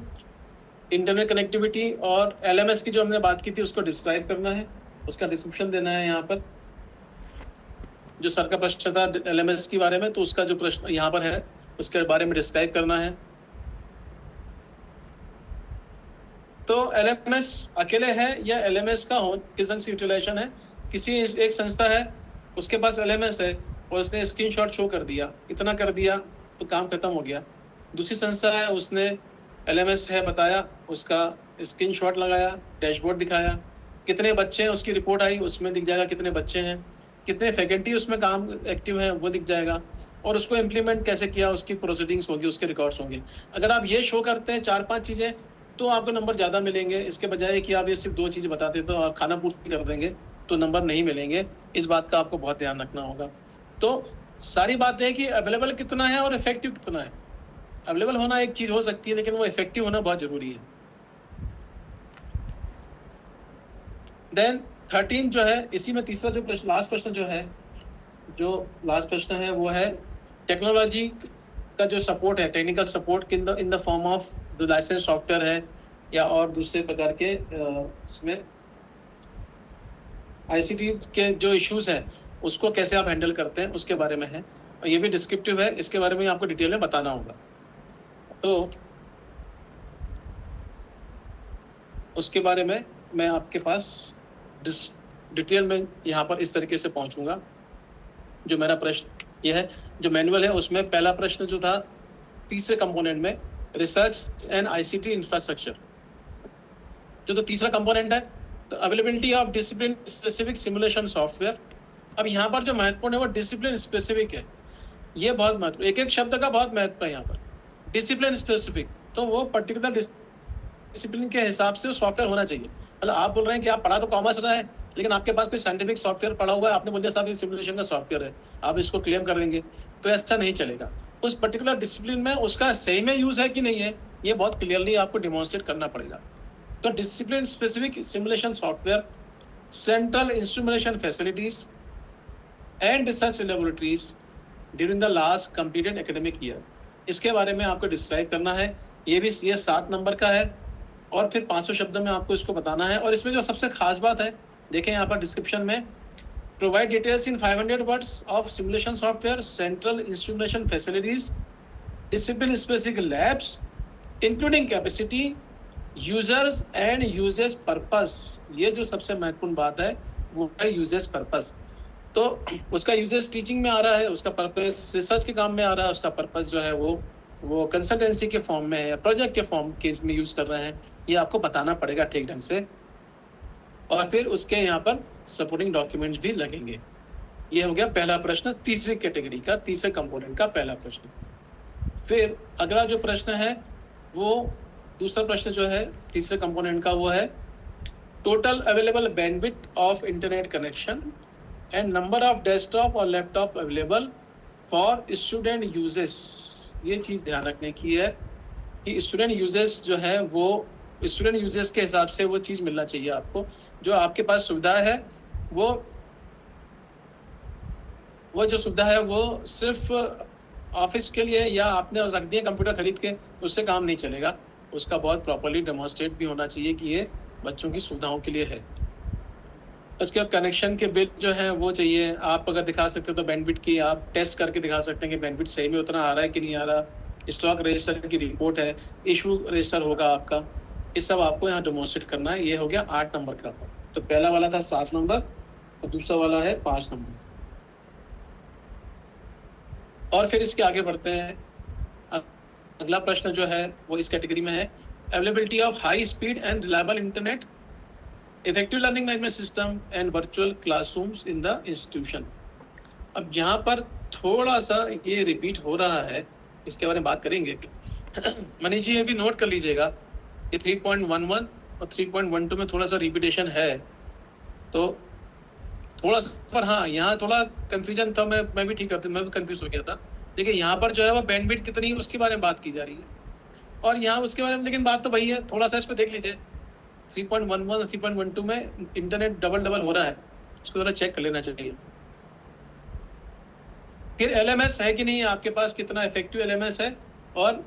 इंटरनेट कनेक्टिविटी और LMS की जो हमने बात की थी उसको डिस्क्राइब करना है, उसका डिस्क्रिप्शन देना है। यहाँ पर जो सर का प्रश्न था LMS के बारे में, तो उसका जो प्रश्न यहाँ पर है उसके बारे में डिस्क्राइब करना है। तो LMS अकेले है या LMS का किस ढंग से यूटिलाइजेशन है। किसी एक संस्था है उसके पास LMS है और उसने स्क्रीनशॉट शो कर दिया, इतना कर दिया तो काम खत्म हो गया। दूसरी संस्था है उसने LMS है बताया, उसका स्क्रीनशॉट लगाया, डैशबोर्ड दिखाया, कितने बच्चे हैं उसकी रिपोर्ट आई, उसमें दिख जाएगा कितने बच्चे हैं, कितने फैकल्टी उसमें काम एक्टिव है वो दिख जाएगा, और उसको इम्प्लीमेंट कैसे किया उसकी प्रोसीडिंग्स होगी, उसके रिकॉर्ड्स होंगे। अगर आप ये शो करते हैं 4-5 चीज़ें तो आपको नंबर ज़्यादा मिलेंगे, इसके बजाय कि आप ये सिर्फ 2 चीज़ बताते तो और खाना पूर्ति कर देंगे तो नंबर नहीं मिलेंगे। इस बात का आपको बहुत ध्यान रखना होगा। तो सारी बात है कि अवेलेबल कितना है और इफेक्टिव कितना है। अवेलेबल होना एक चीज़ हो सकती है लेकिन वो इफेक्टिव होना बहुत ज़रूरी है। देन 13 जो है, इसी में तीसरा जो प्रश्न, लास्ट प्रश्न जो है, जो लास्ट प्रश्न है वो है टेक्नोलॉजी का जो सपोर्ट है, technical support in the form of जो लाइसेंस सॉफ्टवेयर है या और दूसरे प्रकार के इसमें ICT के जो इश्यूज हैं उसको कैसे आप हैंडल करते हैं उसके बारे में है, और ये भी डिस्क्रिप्टिव है, इसके बारे में आपको डिटेल में बताना होगा। तो उसके बारे में मैं आपके पास डिटेल में यहाँ पर इस तरीके से पहुँचूंगा। जो मेरा प्रश्न ये है, जो मैनुअल है उसमें पहला प्रश्न जो था तीसरे कंपोनेंट में रिसर्च एंड ICT इंफ्रास्ट्रक्चर, जो तो तीसरा कंपोनेंट है, तो availability of discipline specific simulation software. अब यहाँ पर जो महत्वपूर्ण है वो डिसिप्लिन स्पेसिफिक है, ये बहुत महत्वपूर्ण, एक एक शब्द का बहुत महत्व है यहाँ पर। डिसिप्लिन स्पेसिफिक, तो वो पर्टिकुलर डिसिप्लिन के हिसाब से सॉफ्टवेयर होना चाहिए। मतलब आप बोल रहे हैं कि आप पढ़ा तो कॉमर्स रहा है लेकिन आपके पास कोई साइंटिफिक सॉफ्टवेयर पढ़ा हुआ है, आपने बोल दिया साहब ये सिमुलेशन का सॉफ्टवेयर है, आप इसको क्लेम कर लेंगे, तो ऐसा नहीं चलेगा। उस पर्टिकुलर डिसिप्लिन में उसका सही में यूज है कि नहीं है, ये बहुत क्लियरली आपको डिमॉन्स्ट्रेट करना पड़ेगा। तो discipline specific simulation software, central instrumentation facilities and research laboratories during the last completed academic year, इसके बारे में आपको डिस्क्राइब करना है। ये 7 नंबर का है और फिर 500 शब्दों में आपको इसको बताना है। और इसमें जो सबसे खास बात है, देखें यहाँ पर डिस्क्रिप्शन में, provide details in 500 words of simulation software, central instrumentation facilities, discipline specific labs including capacity, users and uses purpose. ये जो सबसे महत्वपूर्ण बात है वो है यूजेस पर्पस। तो उसका यूजेस टीचिंग में आ रहा है, उसका पर्पस रिसर्च के काम में आ रहा है, उसका पर्पस जो है वो कंसल्टेंसी के फॉर्म में या प्रोजेक्ट के फॉर्म के में यूज कर रहे हैं, ये आपको बताना पड़ेगा ठीक ढंग से। और फिर उसके यहाँ पर सपोर्टिंग डॉक्यूमेंट्स भी लगेंगे। ये हो गया पहला प्रश्न, तीसरी कैटेगरी का, तीसरे कंपोनेंट का पहला प्रश्न। फिर अगला जो प्रश्न है वो दूसरा प्रश्न जो है तीसरे कंपोनेंट का, वो है total available bandwidth of internet connection and number of desktop और laptop available for student uses. ये चीज़ ध्यान रखने की है कि स्टूडेंट यूजेस जो है वो स्टूडेंट यूजेस के हिसाब से वो चीज़ मिलना चाहिए आपको। जो आपके पास सुविधा है वो जो सुविधा है वो सिर्फ ऑफिस के लिए या आपने रख दिया कंप्यूटर खरीद के, उससे काम नहीं चलेगा। उसका बहुत प्रॉपर्ली डेमोन्स्ट्रेट भी होना चाहिए कि ये बच्चों की सुविधाओं के लिए है। उसके बाद कनेक्शन के बिल जो है वो चाहिए। आप अगर दिखा सकते हो तो बैंडविड्थ की आप टेस्ट करके दिखा सकते हैं कि बैंडविड्थ सही में उतना आ रहा है कि नहीं आ रहा। स्टॉक रजिस्टर की रिपोर्ट है, इशू रजिस्टर होगा आपका, ये सब आपको यहाँ डेमोन्स्ट्रेट करना है। ये हो गया 8 नंबर का। तो पहला वाला था 7 नंबर और दूसरा वाला है 5 नंबर। और फिर इसके आगे बढ़ते हैं। अगला प्रश्न जो है वो इस कैटेगरी में है availability of high speed and reliable internet, effective learning management system and virtual classrooms in the institution. अब यहाँ पर थोड़ा सा ये रिपीट हो रहा है, इसके बारे में बात करेंगे। मनीष जी ये भी नोट कर लीजिएगा, ये 3.11 और 3.12 में थोड़ा सा रिपीटेशन है, तो थोड़ा सा, पर हाँ यहाँ थोड़ा कंफ्यूजन था। मैं भी ठीक करता, मैं भी कंफ्यूज हो गया था। देखिए यहाँ पर जो है वो बैंडविड्थ कितनी है उसके बारे में बात की जा रही है, और यहाँ उसके बारे में, लेकिन बात तो वही है। थोड़ा सा इसको देख लीजिए, 3.11 और 3.12 में इंटरनेट डबल हो रहा है, इसको थोड़ा चेक कर लेना चाहिए। फिर एलएमएस है कि नहीं आपके पास, कितना इफेक्टिव एलएमएस है, और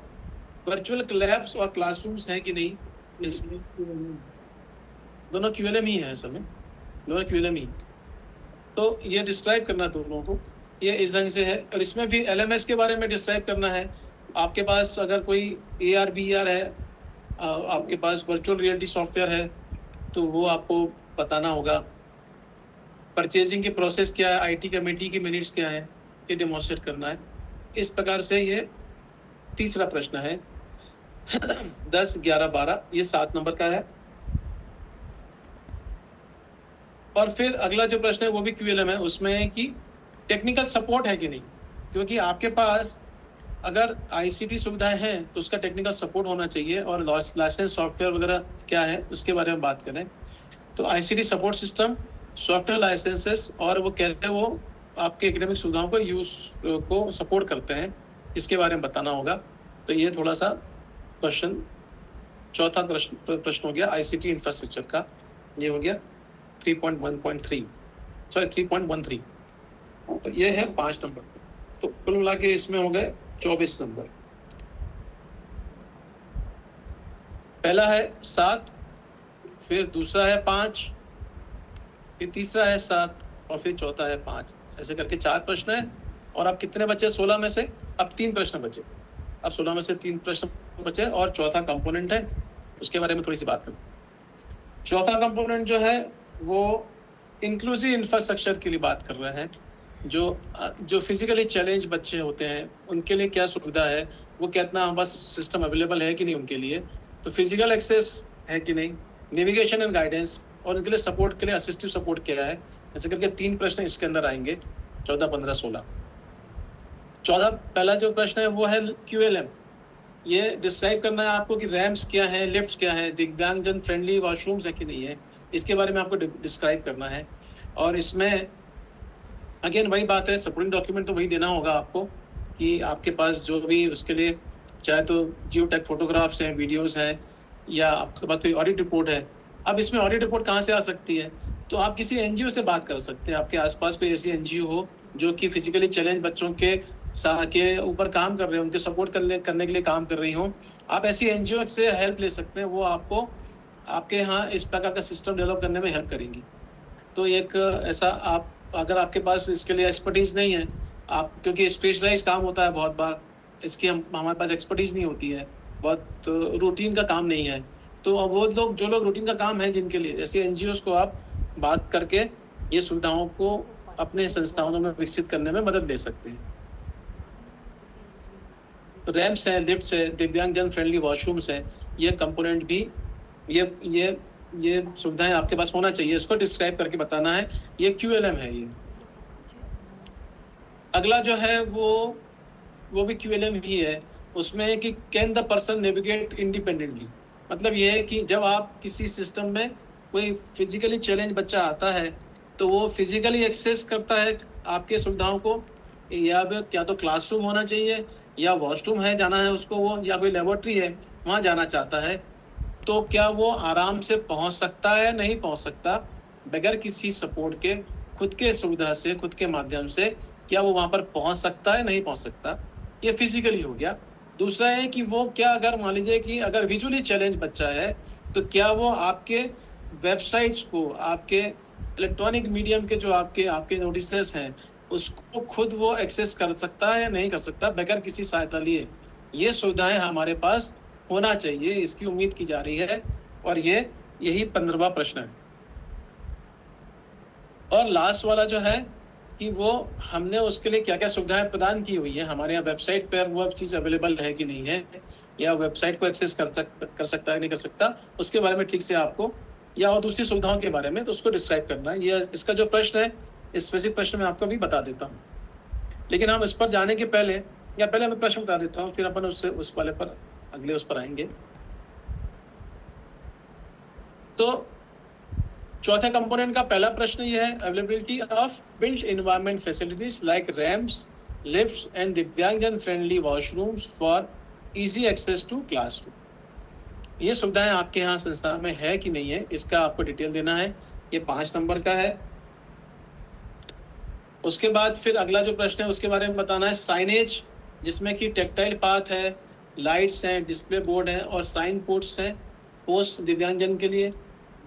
वर्चुअल लैब्स और क्लासरूम्स हैं कि नहीं। इसमें दोनों क्यूएलएम ही है, असल में दोनों क्यूएलएम ही। तो ये डिस्क्राइब करना दोनों को, ये इस ढंग से है। और इसमें भी एलएमएस के बारे में डिस्क्राइब करना है। आपके पास अगर कोई AR BR है, आपके पास वर्चुअल रियलिटी सॉफ्टवेयर है, तो वो आपको बताना होगा। परचेजिंग की प्रोसेस क्या है, IT कमेटी की मिनट्स क्या है, ये डेमोन्स्ट्रेट करना है। इस प्रकार से ये तीसरा प्रश्न है। 10, 11, 12 ये 7 नंबर का है। और फिर अगला जो प्रश्न है वो भी QLM है, उसमें है कि टेक्निकल सपोर्ट है कि नहीं, क्योंकि आपके पास अगर ICT सुविधाएं हैं तो उसका टेक्निकल सपोर्ट होना चाहिए। और लाइसेंस सॉफ्टवेयर वगैरह क्या है उसके बारे में बात करें तो ICT support system, software licences, और वो कैसे वो आपके एकेडमिक सुविधाओं को यूज को सपोर्ट करते हैं, इसके बारे में बताना होगा। तो ये थोड़ा सा क्वेश्चन, चौथा प्रश्न हो गया ICT इंफ्रास्ट्रक्चर का। ये हो गया 3.1.3 सॉरी 3.13। तो ये है 5 नंबर। तो कुल मिला के इसमें हो गए 24 नंबर। पहला है 7, फिर दूसरा है 5, फिर तीसरा है 7 और फिर चौथा है 5। ऐसे करके 4 प्रश्न है। और अब कितने बचे 16 में से? अब 3 प्रश्न बचे। अब 16 में से 3 प्रश्न बचे और चौथा कंपोनेंट है, उसके बारे में थोड़ी सी बात करें। चौथा कंपोनेंट जो है वो इंक्लूसिव इंफ्रास्ट्रक्चर के लिए बात कर रहे हैं। जो फिजिकली चैलेंज बच्चे होते हैं उनके लिए क्या सुविधा है, वो कितना बस सिस्टम अवेलेबल है कि नहीं उनके लिए, तो फिजिकल एक्सेस है कि नहीं, नेविगेशन एंड गाइडेंस, और उनके लिए सपोर्ट के लिए असिस्टिव सपोर्ट क्या है। ऐसे करके 3 प्रश्न इसके अंदर आएंगे, 14, 15, 16। 14 पहला जो प्रश्न है वो है QLM। ये डिस्क्राइब करना है आपको कि रैम्स क्या है, लिफ्ट क्या है, दिव्यांगजन फ्रेंडली वॉशरूम्स है कि नहीं है, इसके बारे में आपको डिस्क्राइब करना है। और इसमें अगेन वही बात है, सपोर्टिंग डॉक्यूमेंट तो वही देना होगा आपको कि आपके पास जो भी उसके लिए, चाहे तो जियोटैग फोटोग्राफ्स हैं, वीडियोस हैं, या आपके पास कोई ऑडिट रिपोर्ट है। अब इसमें ऑडिट रिपोर्ट कहाँ से आ सकती है, तो आप किसी NGO से बात कर सकते हैं। आपके आसपास कोई ऐसी NGO हो जो कि फिजिकली चैलेंज बच्चों के ऊपर काम कर रहे हो, उनके सपोर्ट करने के लिए काम कर रही हो, आप ऐसी NGO से हेल्प ले सकते हैं। वो आपको आपके यहाँ इस प्रकार का सिस्टम डेवलप करने में हेल्प करेंगी। तो एक ऐसा, आप अगर आपके पास इसके लिए एक्सपर्टीज नहीं है, आप क्योंकि स्पेशलाइज काम होता है बहुत बार, इसकी हमारे पास एक्सपर्टीज नहीं होती है, बहुत रूटीन का काम नहीं है, तो वो लोग जो लोग रूटीन का काम है जिनके लिए, ऐसे NGOs को आप बात करके ये सुविधाओं को अपने संस्थानों में विकसित करने में मदद ले सकते हैं। तो रैम्प्स हैं, लिफ्ट्स है, दिव्यांगजन फ्रेंडली वॉशरूम्स हैं, ये कंपोनेंट भी ये सुविधाएं आपके पास होना चाहिए। इसको डिस्क्राइब करके बताना है, ये QLM है। ये अगला जो है वो भी QLM ही है। उसमें है कि can the person navigate independently, मतलब ये है कि जब आप किसी सिस्टम में कोई फिजिकली चैलेंज बच्चा आता है तो वो फिजिकली एक्सेस करता है आपके सुविधाओं को, या क्या तो क्लासरूम होना चाहिए या वॉशरूम है जाना है उसको वो, या कोई लेबोरेटरी है वहाँ जाना चाहता है, तो क्या वो आराम से पहुँच सकता है? नहीं पहुँच सकता बगैर किसी सपोर्ट के, खुद के सुविधा से, खुद के माध्यम से क्या वो वहाँ पर पहुँच सकता है? नहीं पहुँच सकता। ये फिजिकली हो गया। दूसरा है कि वो क्या, अगर मान लीजिए कि अगर विजुअली चैलेंज बच्चा है तो क्या वो आपके वेबसाइट्स को, आपके इलेक्ट्रॉनिक मीडियम के जो आपके नोटिसेस हैं उसको खुद वो एक्सेस कर सकता है या नहीं कर सकता बगैर किसी सहायता लिए? ये सुविधाएं हमारे पास होना चाहिए, इसकी उम्मीद की जा रही है। और यही 15वां प्रश्न है। और लास्ट वाला जो है कि वो हमने उसके लिए क्या क्या सुविधाएं प्रदान की हुई है हमारे यहाँ वेबसाइट पर, वो चीज़ अवेलेबल है कि नहीं है, या वेबसाइट को एक्सेस कर सकता है नहीं कर सकता, उसके बारे में ठीक से आपको, या और दूसरी सुविधाओं के बारे में तो उसको डिस्क्राइब करना है। ये इसका जो प्रश्न है, स्पेसिफिक प्रश्न मैं आपको भी बता देता हूँ। लेकिन हम इस पर जाने के पहले मैं प्रश्न बता देता हूँ, फिर अपन उस वाले पर अगले उस पर आएंगे। तो चौथे कंपोनेंट का पहला प्रश्न ये है, availability of built environment facilities like ramps, lifts and दिव्यांगजन friendly washrooms for easy access to classroom. ये सुविधाएं आपके यहाँ संस्था में है कि नहीं है, इसका आपको डिटेल देना है। ये 5 नंबर का है। उसके बाद फिर अगला जो प्रश्न है उसके बारे में बताना है, साइनेज, जिसमें कि टेक्टाइल पाथ है, लाइट्स हैं, डिस्प्ले बोर्ड है और साइन पोर्ट्स हैं। पोस्ट दिव्यांगजन के लिए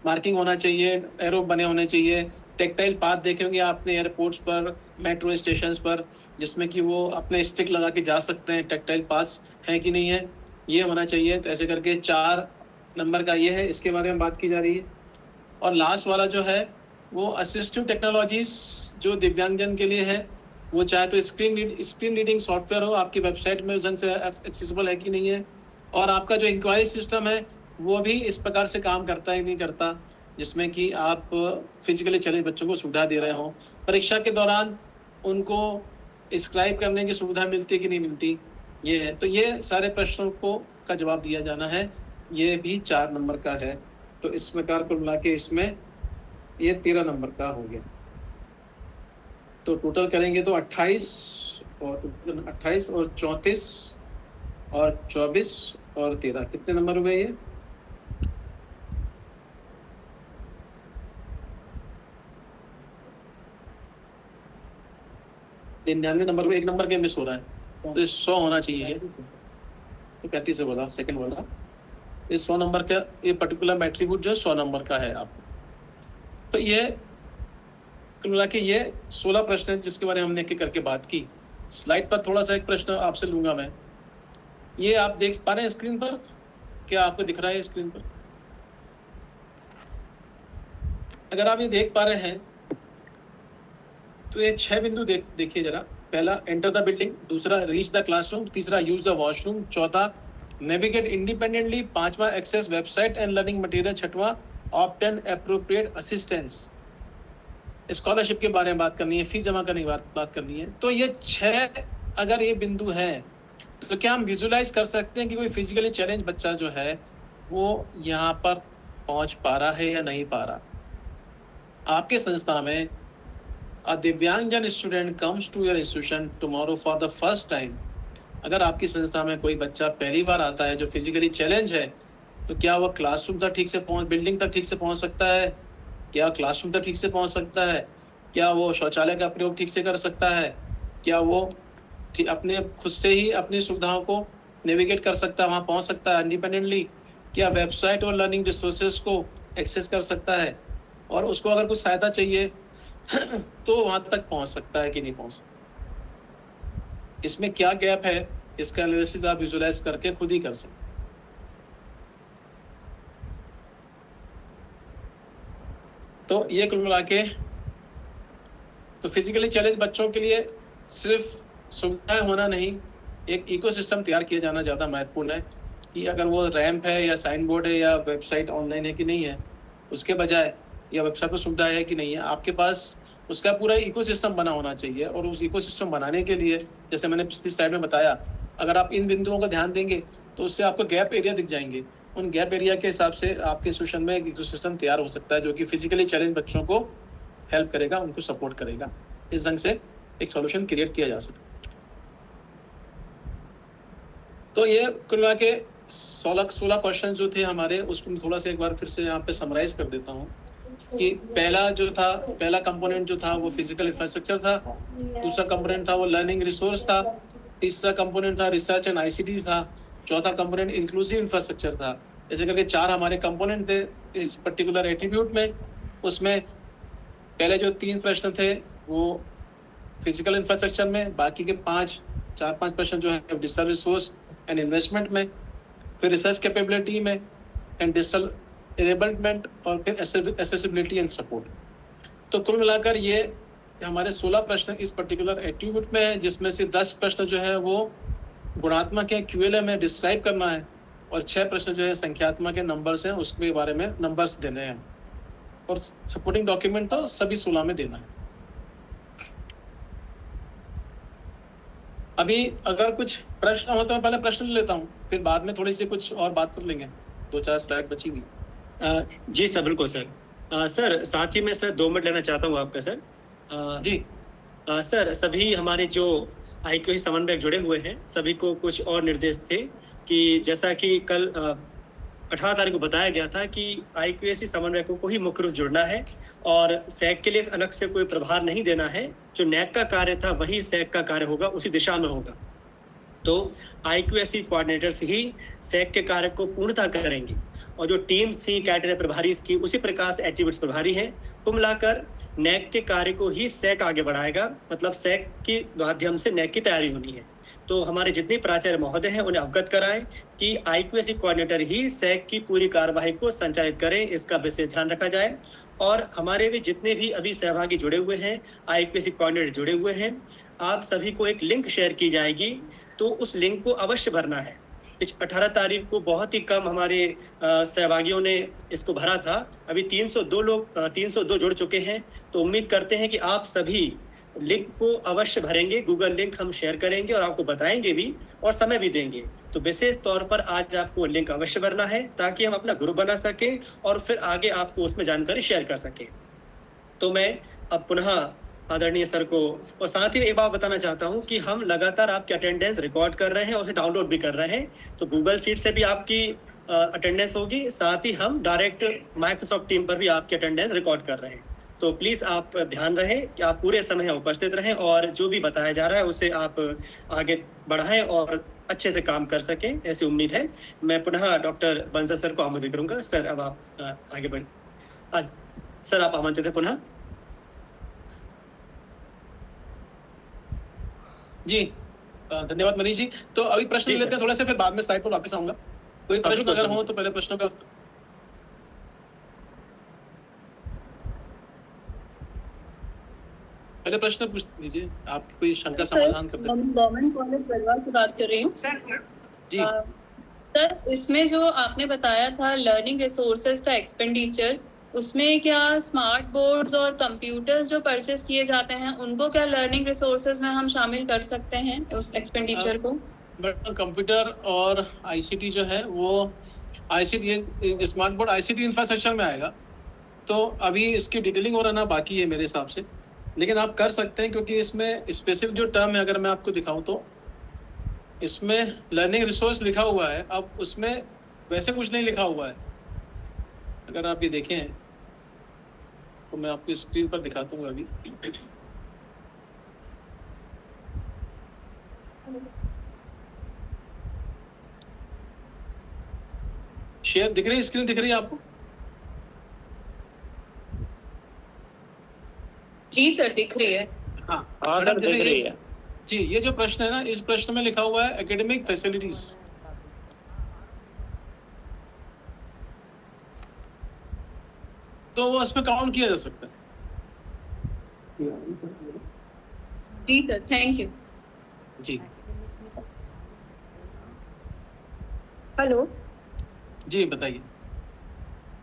मार्किंग होना चाहिए, एरो बने होने चाहिए। टेक्टाइल पाथ देखे होंगे आपने एयरपोर्ट्स पर, मेट्रो स्टेशन पर, जिसमें कि वो अपने स्टिक लगा के जा सकते हैं। टेक्टाइल पाथ्स है कि नहीं है, ये होना चाहिए। तो ऐसे करके 4 नंबर का ये है, इसके बारे में बात की जा रही है। और लास्ट वाला जो है वो असिस्टिव टेक्नोलॉजीज जो दिव्यांगजन के लिए है, वो चाहे तो स्क्रीन रीडिंग सॉफ्टवेयर हो आपकी वेबसाइट में उस से एक्सेसिबल है कि नहीं है, और आपका जो इंक्वायरी सिस्टम है वो भी इस प्रकार से काम करता है नहीं करता, जिसमें कि आप फिजिकली चैलेंज बच्चों को सुविधा दे रहे हो, परीक्षा के दौरान उनको स्क्राइब करने की सुविधा मिलती है कि नहीं मिलती, ये है। तो ये सारे प्रश्नों को का जवाब दिया जाना है। ये भी 4 नंबर का है। तो इस प्रकार को मिला के इसमें ये 13 नंबर का हो गया। तो टोटल करेंगे तो 28 और 34 और 24 और 13, कितने नंबर हुए ये? निन्यानवे नंबर में 1 नंबर के मिस हो रहा है, तो 100 होना चाहिए। तो 35 से बोला, सेकंड बोला, ये 100 नंबर का ये पर्टिकुलर एट्रीब्यूट जो 100 नंबर का है आपको। तो ये कुल मिला के ये 16 प्रश्न है जिसके बारे में हमने एक करके बात की। स्लाइड पर थोड़ा सा एक प्रश्न आपसे लूंगा मैं। ये आप देख पा रहे हैं स्क्रीन पर, क्या आपको दिख रहा है स्क्रीन पर? अगर आप ये देख पा रहे हैं तो ये 6 बिंदु देखिए जरा। पहला, एंटर द बिल्डिंग। दूसरा, रीच द क्लासरूम। तीसरा, यूज द वॉशरूम। चौथा, नेविगेट इंडिपेंडेंटली। 5वां, access website and learning material. 6वां, ऑब्टेन एप्रोप्रिएट असिस्टेंस। स्कॉलरशिप के बारे में बात करनी है, फीस जमा करने की बात करनी है। तो ये 6 अगर ये बिंदु है तो क्या हम विजुलाइज कर सकते हैं कि कोई फिजिकली चैलेंज बच्चा जो है वो यहाँ पर पहुंच पा रहा है या नहीं पा रहा? आपके संस्था में a दिव्यांगजन student comes to your institution tomorrow for the first time. अगर आपकी संस्था में कोई बच्चा पहली बार आता है जो फिजिकली चैलेंज है, तो क्या वह क्लासरूम तक ठीक से बिल्डिंग तक ठीक से पहुंच सकता है? क्या क्लासरूम तक ठीक से पहुंच सकता है? क्या वो शौचालय का प्रयोग ठीक से कर सकता है? क्या वो अपने खुद से ही अपनी सुविधाओं को नेविगेट कर सकता है, वहाँ पहुँच सकता है इंडिपेंडेंटली? क्या वेबसाइट और लर्निंग रिसोर्सेज को एक्सेस कर सकता है? और उसको अगर कुछ सहायता चाहिए तो वहाँ तक पहुँच सकता है कि नहीं पहुँच सकता? इसमें क्या गैप है, इसका एनालिसिस आप विजुलाइज करके खुद ही कर सकते। तो ये कुल मिला के तो फिजिकली चैलेंज बच्चों के लिए सिर्फ सुविधाएं होना नहीं, एक इकोसिस्टम तैयार किया जाना ज़्यादा महत्वपूर्ण है कि अगर वो रैंप है या साइन बोर्ड है या वेबसाइट ऑनलाइन है कि नहीं है, उसके बजाय या वेबसाइट पर सुविधा है कि नहीं है, आपके पास उसका पूरा इकोसिस्टम बना होना चाहिए। और उस इकोसिस्टम बनाने के लिए जैसे मैंने पिछली स्लाइड में बताया, अगर आप इन बिंदुओं का ध्यान देंगे तो उससे आपको गैप एरिया दिख जाएंगे। उन गैप एरिया के हिसाब से आपके इंस्टीट्यूशन में एक इकोसिस्टम तैयार हो सकता है जो कि फिजिकली चैलेंज बच्चों को हेल्प करेगा, उनको सपोर्ट करेगा। इस ढंग से एक सॉल्यूशन क्रिएट किया जा सकता है। तो ये कुल मिला के 16 क्वेश्चन जो थे हमारे, उसको मैं थोड़ा सा एक बार फिर से यहाँ पे समराइज कर देता हूँ कि पहला कंपोनेंट जो था वो फिजिकल इंफ्रास्ट्रक्चर था, दूसरा कंपोनेंट था वो लर्निंग रिसोर्स था, तीसरा कंपोनेंट था रिसर्च एंड आईसीटी था, चौथा कंपोनेंट इंक्लूसिव इंफ्रास्ट्रक्चर था। ऐसे करके 4 हमारे कंपोनेंट थे इस पर्टिकुलर एट्रीब्यूट में। उसमें पहले जो 3 प्रश्न थे वो फिजिकल इंफ्रास्ट्रक्चर में, बाकी के 4-5 प्रश्न जो है डिजिटल रिसोर्स एंड इन्वेस्टमेंट में, फिर रिसर्च कैपेबिलिटी में एंड डिजिटल एनेबलमेंट, और फिर एक्सेसिबिलिटी एंड सपोर्ट। तो कुल मिलाकर ये हमारे 16 प्रश्न इस पर्टिकुलर एट्रीब्यूट में है, जिसमें से 10 प्रश्न जो है वो गुणात्मक है, क्यूएलए में डिस्क्राइब करना है, और 6 प्रश्न जो है संख्यात्मक के नंबर्स हैं, उसके बारे में नंबर्स देने हैं, और सपोर्टिंग डॉक्यूमेंट तो सभी 16 में देना है। अभी अगर कुछ प्रश्न हो तो मैं पहले प्रश्न ले लेता हूँ, फिर बाद में थोड़ी सी कुछ और बात कर लेंगे, 2-4 स्लाइड बची हुई। जी सर, बिल्कुल सर। सर साथ ही मैं सर 2 मिनट लेना चाहता हूँ आपका सर। जी सर, सभी हमारे जो IQAC समन्वयक जुड़े हुए हैं सभी को कुछ और निर्देश थे कि जैसा कि कल 18 तारीख को बताया गया था कि IQAC समन्वयकों को ही मुख्य रूप जुड़ना है और सैक के लिए अलग से कोई प्रभार नहीं देना है। जो नैक का कार्य था वही सैक का कार्य होगा, उसी दिशा में होगा। तो IQAC कोऑर्डिनेटर्स ही सैक के कार्य को पूर्णता करेंगे, और जो टीम्स थी कैडर प्रभारी की उसी प्रकार से एट्रीब्यूट्स प्रभारी हैं। कुल मिलाकर नैक के कार्य को ही सैक आगे बढ़ाएगा, मतलब सैक के माध्यम से नैक की तैयारी होनी है। तो हमारे जितने प्राचार्य महोदय हैं उन्हें अवगत कराएं कि IQAC कोऑर्डिनेटर ही सैक की पूरी कार्यवाही को संचालित करें, इसका विशेष ध्यान रखा जाए। और हमारे भी जितने भी अभी सहभागी जुड़े हुए हैं, IQAC कोऑर्डिनेटर जुड़े हुए हैं, आप सभी को एक लिंक शेयर की जाएगी, तो उस लिंक को अवश्य भरना है। 18 तारीख को बहुत ही कम हमारे सहभागियों ने इसको भरा था, अभी 302 जुड़ चुके हैं। तो उम्मीद करते हैं कि आप सभी लिंक को अवश्य भरेंगे। गूगल लिंक हम शेयर करेंगे और आपको बताएंगे भी और समय भी देंगे। तो विशेष तौर पर आज आपको लिंक अवश्य भरना है ताकि हम अपना ग्रुप बना सकें और फिर आगे आपको उसमें जानकारी शेयर कर सकें। तो मैं अब पुनः आदरणीय सर को और साथ ही एक बात बताना चाहता हूं कि हम लगातार आपकी अटेंडेंस रिकॉर्ड कर रहे हैं और उसे डाउनलोड भी कर रहे हैं। तो गूगल शीट से भी आपकी अटेंडेंस होगी, साथ ही हम डायरेक्ट माइक्रोसॉफ्ट टीम पर भी आपकी अटेंडेंस रिकॉर्ड कर रहे हैं। तो प्लीज आप ध्यान रहे कि आप पूरे समय उपस्थित रहें और जो भी बताया जा रहा है उसे आप आगे बढ़ाएं और अच्छे से काम कर सकें, ऐसी उम्मीद है। मैं पुनः डॉक्टर बंसल सर को आमंत्रित करूंगा। सर अब आप आगे बढ़। सर आप आमंत्रित है पुनः। जी धन्यवाद मनीष जी। तो अभी प्रश्न लेते हैं थोड़ा से, फिर बाद में स्लाइड पर वापस आऊंगा। कोई प्रश्न अगर हो तो पहले प्रश्नों का पहले प्रश्न पूछ लीजिए, आपकी कोई शंका समाधान कर देते हैं। गवर्नमेंट कॉलेज बलवा से बात कर रही हूँ जी। सर इसमें जो आपने बताया था लर्निंग रिसोर्सेज का एक्सपेंडिचर, उसमें क्या स्मार्ट बोर्ड्स और कंप्यूटर्स जो परचेस किए जाते हैं उनको क्या लर्निंग रिसोर्सेज में हम शामिल कर सकते हैं उस एक्सपेंडिचर को? कंप्यूटर और आईसीटी जो है वो ICT smart board ICT infrastructure में आएगा। तो अभी इसकी डिटेलिंग और रहना बाकी है मेरे हिसाब से, लेकिन आप कर सकते हैं क्योंकि इसमें स्पेसिफिक जो टर्म है अगर मैं आपको दिखाऊं तो इसमें लर्निंग रिसोर्स लिखा हुआ है, अब उसमें वैसे कुछ नहीं लिखा हुआ है। अगर आप ये देखें तो मैं आपको स्क्रीन पर दिखाता हूँ अभी। शेयर दिख रही है, स्क्रीन दिख रही है आपको? जी सर दिख रही है। हाँ सर दिख रही है जी। ये जो प्रश्न है ना, इस प्रश्न में लिखा हुआ है एकेडमिक फैसिलिटीज। तो वो उसमें काउंट किया जा सकता है। जी सर, थैंक यू। जी हेलो। जी बताइए।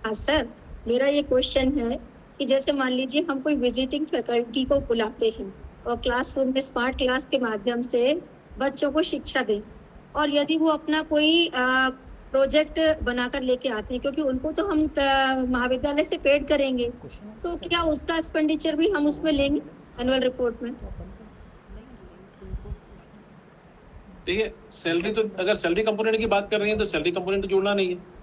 हाँ सर, मेरा ये क्वेश्चन है कि जैसे मान लीजिए हम कोई विजिटिंग फैकल्टी को बुलाते हैं और क्लासरूम में स्मार्ट क्लास के माध्यम से बच्चों को शिक्षा दें, और यदि वो अपना कोई प्रोजेक्ट बनाकर लेके आते हैं, क्योंकि उनको तो हम महाविद्यालय से पेड करेंगे, तो क्या उसका एक्सपेंडिचर भी हम उसमें लेंगे एनुअल रिपोर्ट में? देखिए, सैलरी तो अगर सैलरी कंपोनेंट की बात कर रही है तो सैलरी कंपोनेंट तो जोड़ना नहीं है।